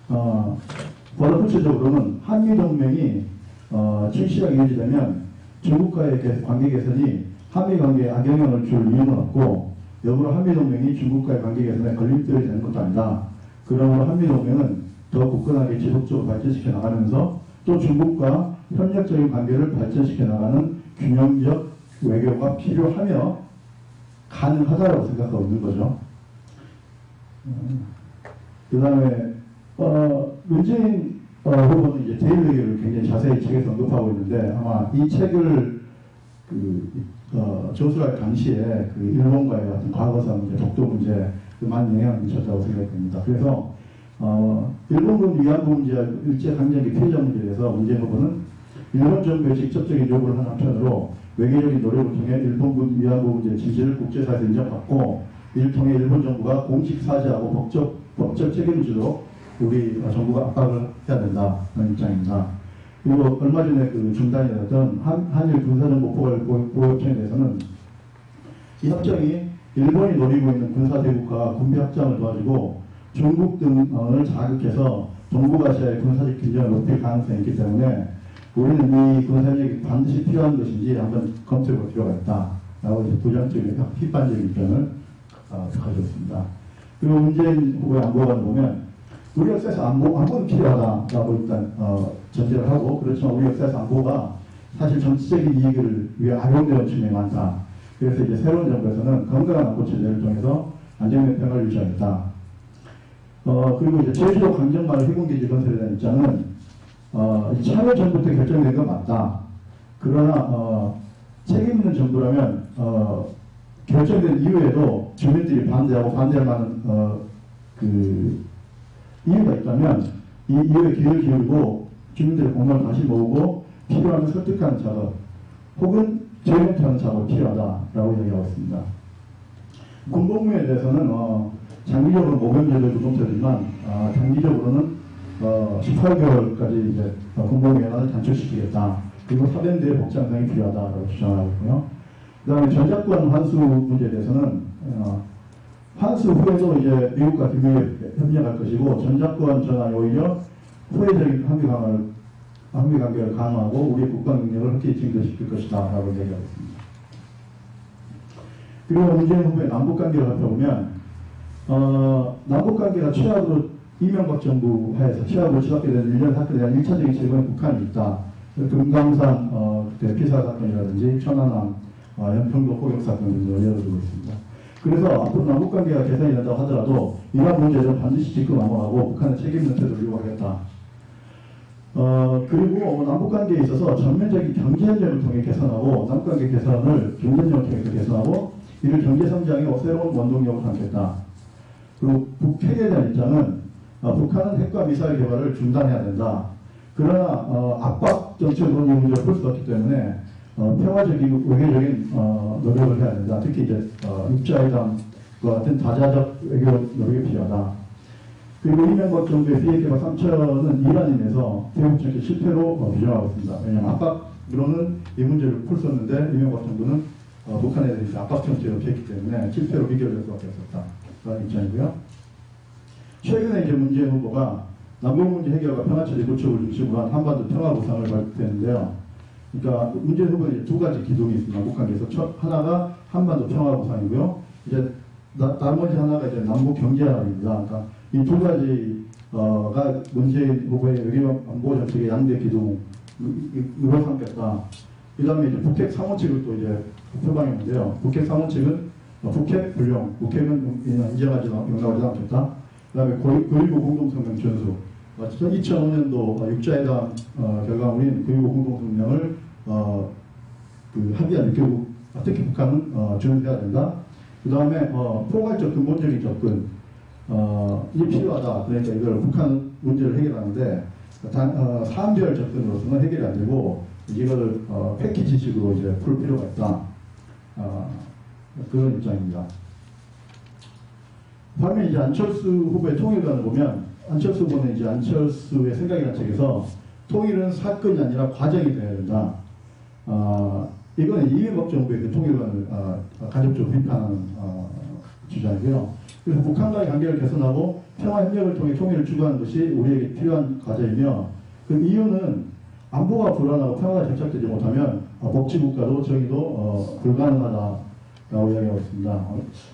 보다 구체적으로는 한미동맹이 실시하게 유지되면 중국과의 관계 개선이 한미관계에 악영향을 줄 이유는 없고 역으로 한미동맹이 중국과의 관계 개선에 걸림돌이 되는 것도 아니다. 그러므로 한미동맹은 더 굳건하게 지속적으로 발전시켜 나가면서 또 중국과 협력적인 관계를 발전시켜 나가는 균형적 외교가 필요하며 가능하다고 생각하고 있는 거죠. 그 다음에 문재인 후보는 이제 대일 외교를 굉장히 자세히 책에서 언급하고 있는데 아마 이 책을 저술할 당시에 일본과의 어떤 과거사 문제, 독도 문제 많은 영향을 미쳤다고 생각됩니다. 그래서 일본군 위안부 문제와 일제강점기 피해자 문제에 대해서 문재인 후보는 일본 정부에 직접적인 요구를 하는 한편으로 외교적인 노력을 통해 일본군 위안부 문제 진실을 국제사회에서 인정받고 이를 통해 일본 정부가 공식 사죄하고 법적 책임지도록 우리 정부가 압박을 해야 된다는 입장입니다. 그리고 얼마 전에 그 중단이 됐던 한일 군사정보보호협정에 대해서는 이 협정이 일본이 노리고 있는 군사대국화 군비 확장을 도와주고 중국 등을 자극해서 동북아시아의 군사적 긴장을 높일 가능성이 있기 때문에 우리는 이 군사력이 반드시 필요한 것인지 한번 검토해볼 필요가 있다라고 이제 부정적인 비판적인 입장을 가졌습니다. 그리고 문재인 후보의 안보관을 보면 우리 역사에서 안보는 필요하다라고 일단 전제를 하고, 그렇지만 우리 역사에서 안보가 사실 정치적인 이익을 위해 악용되는 측면이 많다. 그래서 이제 새로운 정부에서는 건강한 안보 체제를 통해서 안정된 평화를 유지하겠다. 그리고 이제 제주도 강정마을 해군기지 건설에 대한 입장은 참여정부 때 결정된 건 맞다. 그러나 책임 있는 정부라면 결정된 이후에도 주민들이 반대하고 반대할 만한 그 이유가 있다면 이 이유에 귀를 기울이고 주민들의 공감을 다시 모으고 필요하면 설득하는 작업 혹은 재검토하는 작업이 필요하다라고 얘기하고 있습니다. 군복무에 대해서는 장기적으로 모병제도도 검토되지만 단기적으로는 18개월까지 이제 군복무연한을 단축시키겠다. 그리고 사병대의 복장상이 필요하다라고 주장하고 있고요. 그 다음에 전작권 환수 문제에 대해서는 환수 후에도 이제 미국과 기구에 협력할 것이고, 전작권 전환이 오히려 후회적인 한미 관계를 강화하고 우리의 국방 능력을 흑기 증대시킬 것이다 라고 얘기하고 있습니다. 그리고 문재인 후보의 남북관계를 살펴보면 남북관계가 최악으로 이명박 정부 하에서 최악으로 치닫게 된 일련 사건에 대한 1차적인 책임은 북한이 있다. 금강산 그때 피살 사건이라든지 천안함 연평도 포격 사건 등을 열어두고 있습니다. 그래서 앞으로 남북관계가 개선이 된다고 하더라도 이러한 문제를 반드시 짚고 넘어가고 북한의 책임 있는 태도를 요구하겠다. 그리고 남북관계에 있어서 전면적인 경제협력을 통해 개선하고, 남북관계 개선을 경제협력을 통해서 개선하고, 이를 경제성장의 새로운 원동력으로 삼겠다. 그리고 북핵에 대한 입장은 북한은 핵과 미사일 개발을 중단해야 된다. 그러나 압박 정책으로 이 문제를 풀 수 없기 때문에 평화적이고 외교적인 노력을 해야 된다. 특히 이제 육자회담과 같은 다자적 외교 노력이 필요하다. 그리고 이명박 정부의 비핵개발 3천은 이란인에서 대북 정책 실패로 규정하고 있습니다. 왜냐하면 압박으로는 이 문제를 풀 수 없는데 이명박 정부는 북한에 대해서 압박 정책을 피했기 때문에 실패로 비결될 수밖에 없었다라는 입장이고요. 최근에 이제 문재인 후보가 남북 문제 해결과 평화체제 구축을 중심으로 한 한반도 평화 구상을 발표했는데요. 그러니까 문재인 후보는 이제 두 가지 기둥이 있습니다. 남북관계에서 하나가 한반도 평화 구상이고요. 이제 나머지 하나가 이제 남북 경제 하나입니다. 그러니까 이 두 가지가 문재인 후보의 외교 안보 정책의 양대 기둥으로 삼겠다. 그 다음에 이제 북핵 상호책을 또 이제 표방했는데요. 북핵 상호책은 북핵 불용, 북핵은 인정하지 용납하지 않겠다. 그 다음에 9.19 공동성명 준수. 2005년도 육자회담 결과물인 9.19 공동성명을 합의한 결국 특히 북한은 준수해야 된다. 그 다음에 포괄적 근본적인 접근 이 필요하다. 그러니까 이걸 북한 문제를 해결하는데 사안별 접근으로서는 해결이 안 되고 이걸 패키지식으로 이제 풀 필요가 있다. 그런 입장입니다. 반면 이제 안철수 후보의 통일관을 보면 안철수 후보는 이제 안철수의 생각이라는 책에서 통일은 사건이 아니라 과정이 되어야 된다. 이거는 이명박 정부의 그 통일관을 가급적 비판하는 주장이고요. 그래서 북한과의 관계를 개선하고 평화협력을 통해 통일을 추구하는 것이 우리에게 필요한 과제이며, 그 이유는 안보가 불안하고 평화가 정착되지 못하면 복지국가도 정의도 불가능하다라고 이야기하고 있습니다.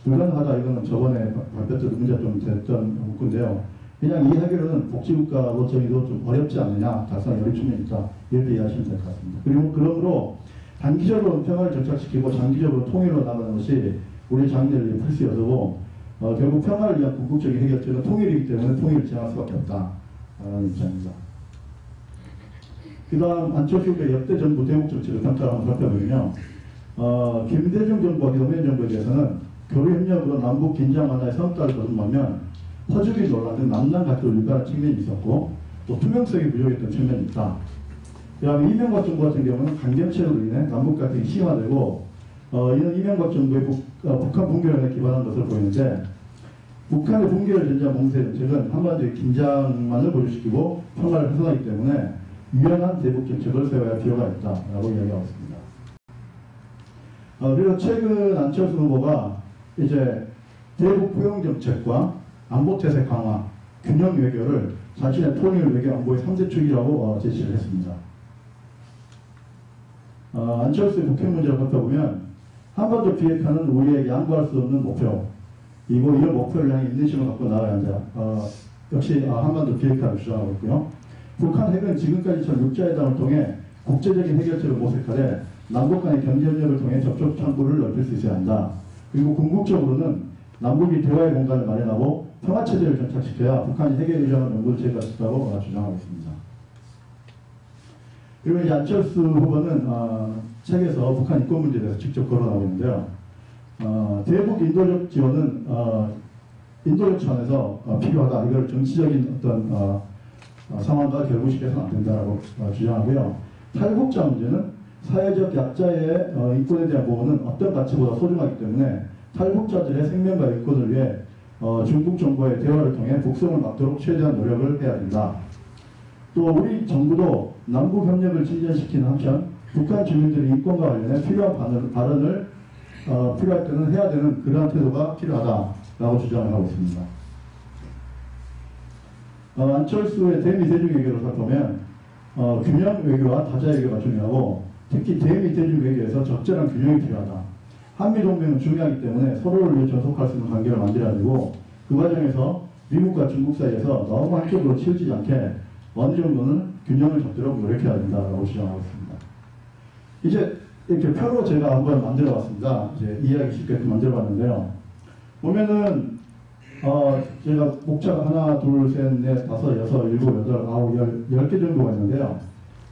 불가능하다 이거는 저번에 발표때 문제가 좀 됐던 문구인데요. 그냥 이 해결은 복지국가로 정의도 좀 어렵지 않느냐, 달성이 어려운 측면이 있다. 이렇게 이해하시면 될 것 같습니다. 그리고 그러므로 단기적으로 평화를 정착시키고 장기적으로 통일로 나가는 것이 우리 장래를 풀 수 있어서고 결국 평화를 위한 궁극적인 해결책은 통일이기 때문에 통일을 제한할 수밖에 없다라는 입장입니다. 그 다음 안철수 후보의 역대 정부 대북 정책을 평가를 한번 살펴보면요. 김대중 정부와 노무현 정부에 대해서는 교류협력으로 남북 긴장 완화의 성과를 거듭하면 허주기 논란 등 남남 갈등을 유발한 측면이 있었고 또 투명성이 부족했던 측면이 있다. 그다음에 이명박 정부 같은 경우는 강경체로 인해 남북 갈등이 심화되고 이는 이명박 정부의 북한 붕괴론에 기반한 것을 보이는데 북한의 붕괴를 전제한 봉쇄 정책은 한반도의 긴장만을 고조시키고 평화를 훼손하기 때문에 유연한 대북 정책을 세워야 할 필요가 있다라고 이야기하고 있습니다. 그리고 최근 안철수 후보가 이제 대북 포용 정책과 안보 태세 강화, 균형 외교를 자신의 통일 외교 안보의 3대 축이라고 제시를 했습니다. 안철수의 북핵 문제를 살펴보면 한반도 비핵화는 우리에게 양보할 수 없는 목표, 이고 이런 목표를 향해 인내심을 갖고 나아야 한다. 역시 한반도 비핵화를 주장하고 있고요. 북한 핵은 지금까지처럼 육자회담을 통해 국제적인 해결책을 모색하되 남북 간의 경제협력을 통해 접촉 창구를 넓힐 수 있어야 한다. 그리고 궁극적으로는 남북이 대화의 공간을 마련하고 평화체제를 정착시켜야 북한이 핵에 의존하는 연구를 제거할 수 있다고 주장하고 있습니다. 그리고 이제 안철수 후보는 책에서 북한 인권 문제에 대해서 직접 거론하고 있는데요. 대북 인도적 지원은 인도적 차원에서 필요하다. 이걸 정치적인 어떤 상황과 결부시켜서는 안 된다라고 주장하고요. 탈북자 문제는 사회적 약자의 인권에 대한 보호는 어떤 가치보다 소중하기 때문에 탈북자들의 생명과 인권을 위해 중국 정부의 대화를 통해 북송을 막도록 최대한 노력을 해야 된다. 또 우리 정부도 남북 협력을 진전시키는 한편 북한 주민들의 인권과 관련해 필요한 발언을 필요할 때는 해야 되는 그러한 태도가 필요하다라고 주장을 하고 있습니다. 안철수의 대미대중 외교를 살펴보면 균형 외교와 다자 외교가 중요하고 특히 대미대중 외교에서 적절한 균형이 필요하다. 한미동맹은 중요하기 때문에 서로를 위해 전속할 수 있는 관계를 만들어야 되고 그 과정에서 미국과 중국 사이에서 너무 한쪽으로 치우치지 않게 어느 정도는 균형을 잡도록 노력해야 된다라고 주장하고 있습니다. 이제 이렇게 표로 제가 한번 만들어 봤습니다. 이제 이해하기 쉽게 만들어 봤는데요. 보면은 제가 목차가 하나, 둘, 셋, 넷, 다섯, 여섯, 일곱, 여덟, 아홉, 10개 정도가 있는데요.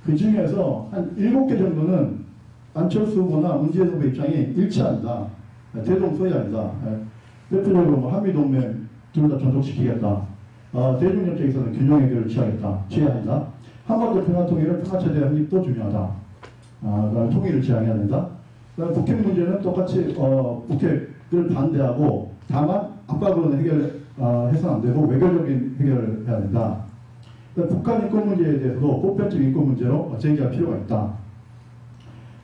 그 중에서 한 7개 정도는 안철수 후보나 문재인 후보 입장이 일치합니다. 대동소이합니다. 대표적으로 뭐 한미동맹 둘 다 전속시키겠다. 대중정책에서는 균형 해결을 취해야 한다. 한반도 평화통일은 평화체제 확립도 중요하다. 그다음에 통일을 지향해야 된다. 그다음에 북핵 문제는 똑같이 북핵을 반대하고 다만 압박으로는 해서는 안 되고 외교적인 해결을 해야 된다. 북한 인권 문제에 대해서도 보편적 인권 문제로 제기할 필요가 있다.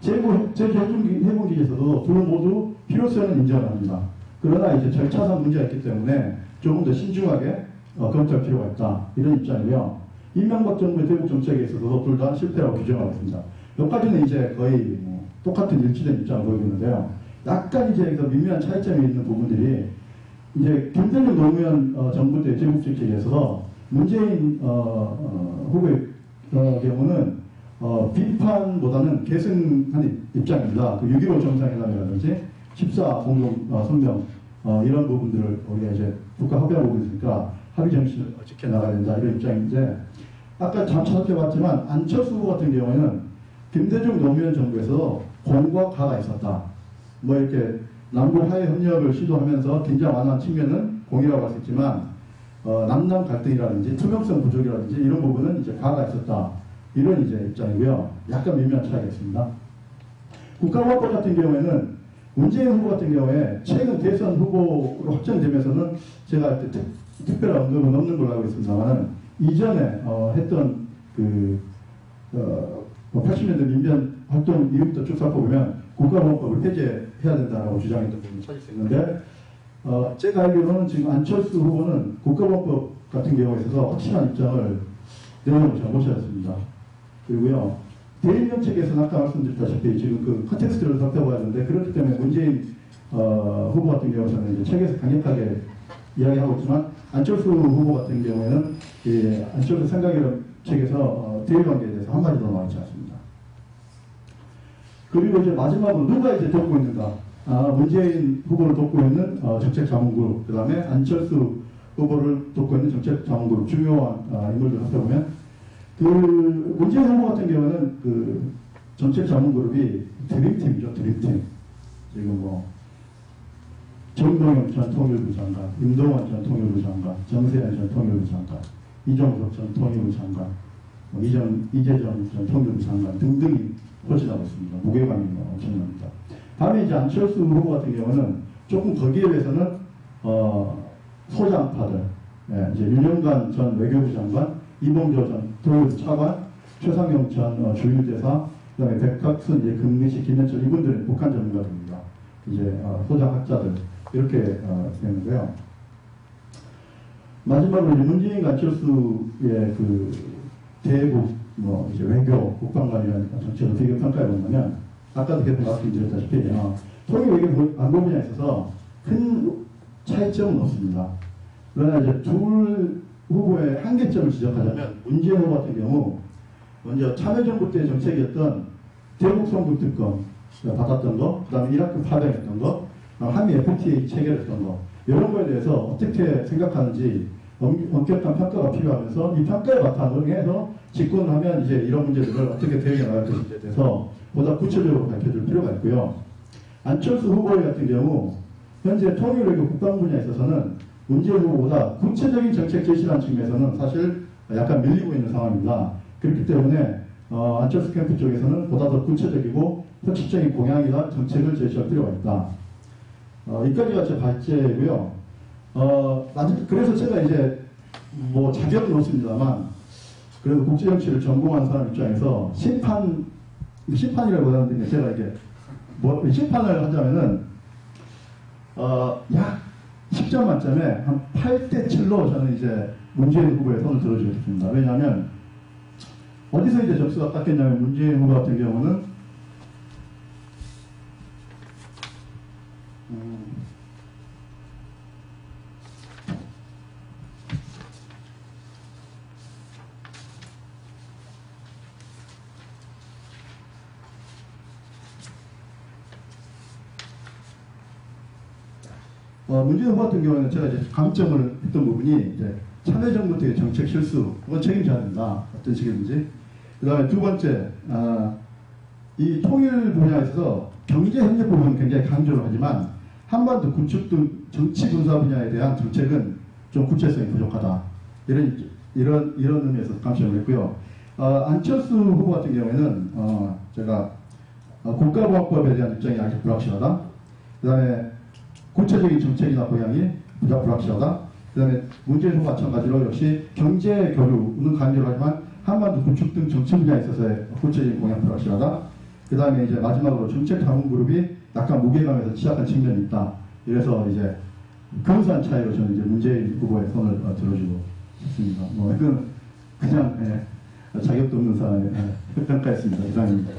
제주해군기에서도 둘 모두 필요성은 인정을 합니다. 그러나 이제 절차상 문제가 있기 때문에 조금 더 신중하게 검토할 필요가 있다. 이런 입장이고요. 이명박 정부의 대북 정책에 있어서도 둘 다 실패라고 규정하고 있습니다. 여기까지는 이제 거의 똑같은 일치된 입장을 보이는데요. 약간 이제 그 미묘한 차이점이 있는 부분들이 이제 김대중 노무현 정부 때 대북 정책에 있어서 문재인 후보의 경우는 비판보다는 계승하는 입장입니다. 그 6.15 정상회담이라든지 14 공동 성명 이런 부분들을 우리가 이제 국가 합의하고 있으니까 합의 정신을 지켜나가야 된다 이런 입장인데 아까 잠시 살펴봤지만 안철수 후보 같은 경우에는 김대중 노무현 정부에서 공과 가가 있었다. 뭐 이렇게 남북 화해 협력을 시도하면서 긴장 완화한 측면은 공이라고 할 수 있지만 남남 갈등이라든지 투명성 부족이라든지 이런 부분은 이제 가가 있었다. 이런 이제 입장이고요. 약간 미묘한 차이가 있습니다. 국가보안법 같은 경우에는 문재인 후보 같은 경우에 최근 대선 후보로 확정되면서는 제가 특별한 언급은 없는 걸로 알고 있습니다만 이전에 했던 그 80년대 민변 활동 이후부터 쭉 살펴보면 국가보안법을 해제해야 된다고 주장했던 부분을 찾을 수 있는데 제가 알기로는 지금 안철수 후보는 국가보안법 같은 경우에 있어서 확실한 입장을 내놓지 못하셨습니다. 그리고요 대인정책에서는 아까 말씀드렸다시피 지금 그 컨텍스트를 살펴봐야 하는데 그렇기 때문에 문재인 후보 같은 경우에는 이제 책에서 강력하게 이야기하고 있지만 안철수 후보 같은 경우에는 안철수 생각이라는 책에서 대일관계에 대해서 한마디도 나와 있지 않습니다. 그리고 이제 마지막으로 누가 이제 돕고 있는가? 문재인 후보를 돕고 있는 정책자문그룹, 그 다음에 안철수 후보를 돕고 있는 정책자문그룹 중요한 인물들 살펴보면 그 문재인 후보 같은 경우는 그 정책자문그룹이 드림팀이죠, 드림팀. 지금 뭐 정동영 전 통일부 장관, 임동완 전 통일부 장관, 정세현 전 통일부 장관, 이종석 전 통일부 장관, 이재정 전 통일부 장관 등등이 포진하고 있습니다. 무게감이 엄청납니다. 다음에 이제 안철수 후보 같은 경우는 조금 거기에 비해서는 소장파들, 예, 이제 윤영관 전 외교부 장관, 이봉조 전 통일부 차관, 최상영 전 주일대사, 그다음에 백학순, 이제 금기식, 김현철 이분들은 북한 전문가들입니다. 이제 소장학자들 이렇게 되는데요. 마지막으로 이제 문재인 안철수의 그 대북 이제 외교 국방 관련 정책을 비교 평가해 보면 아까도 계속 말씀드렸다시피 통일 외교 안보 분야에 있어서 큰 차이점은 없습니다. 그러나 이제 둘 후보의 한계점을 지적하자면 문재인 후보 같은 경우 먼저 참여정부 때 정책이었던 대북 송금 특권 받았던 거, 그 다음에 이라크 파병했던 거, 한미 FTA 체결했던 거 이런 거에 대해서 어떻게 생각하는지 엄격한 평가가 필요하면서 이 평가에 바탕을 해서 집권을 하면 이제 이런 문제들을 어떻게 대응해 나갈 것인지에 대해서 보다 구체적으로 밝혀줄 필요가 있고요. 안철수 후보 같은 경우 현재 통일 외교 국방 분야에 있어서는 문재인 후보보다 구체적인 정책 제시라는 측면에서는 사실 약간 밀리고 있는 상황입니다. 그렇기 때문에 안철수 캠프 쪽에서는 보다 더 구체적이고 현실적인 공약이나 정책을 제시할 필요가 있다. 여기까지가 제 발제고요. 그래서 제가 이제 뭐 자격은 없습니다만 그래도 국제정치를 전공한 사람 입장에서 심판이라고 하는데 제가 이게 뭐 심판을 하자면은 약 10점 만점에 한 8대 7로 저는 이제 문재인 후보의 손을 들어주겠습니다. 왜냐하면 어디서 이제 점수가 깎였냐면 문재인 후보 같은 경우는 문재인 후보 같은 경우에는 제가 이제 강점을 했던 부분이 이제 참여정부 때의 정책 실수, 그건 책임져야 된다. 어떤 식이든지. 그 다음에 두 번째, 이 통일 분야에 있어서 경제 협력 부분은 굉장히 강조를 하지만 한반도 구축 등 정치 군사 분야에 대한 정책은 좀 구체성이 부족하다. 이런 의미에서 감점을 했고요. 안철수 후보 같은 경우에는 제가 국가보안법에 대한 입장이 아직 불확실하다. 그 다음에 구체적인 정책이나 고향이 불확실하다. 그 다음에 문재인 후보 마찬가지로 역시 경제 교류는 강조를 하지만 한반도 구축 등 정치 분야에 있어서의 구체적인 공약 불확실하다. 그 다음에 이제 마지막으로 정책 자문 그룹이 약간 무게감에서 취약한 측면이 있다. 이래서 이제 근소한 차이로 저는 이제 문재인 후보의 손을 들어주고 싶습니다. 뭐 이건 그냥 자격도 없는 사람의 평가였습니다. 이상입니다.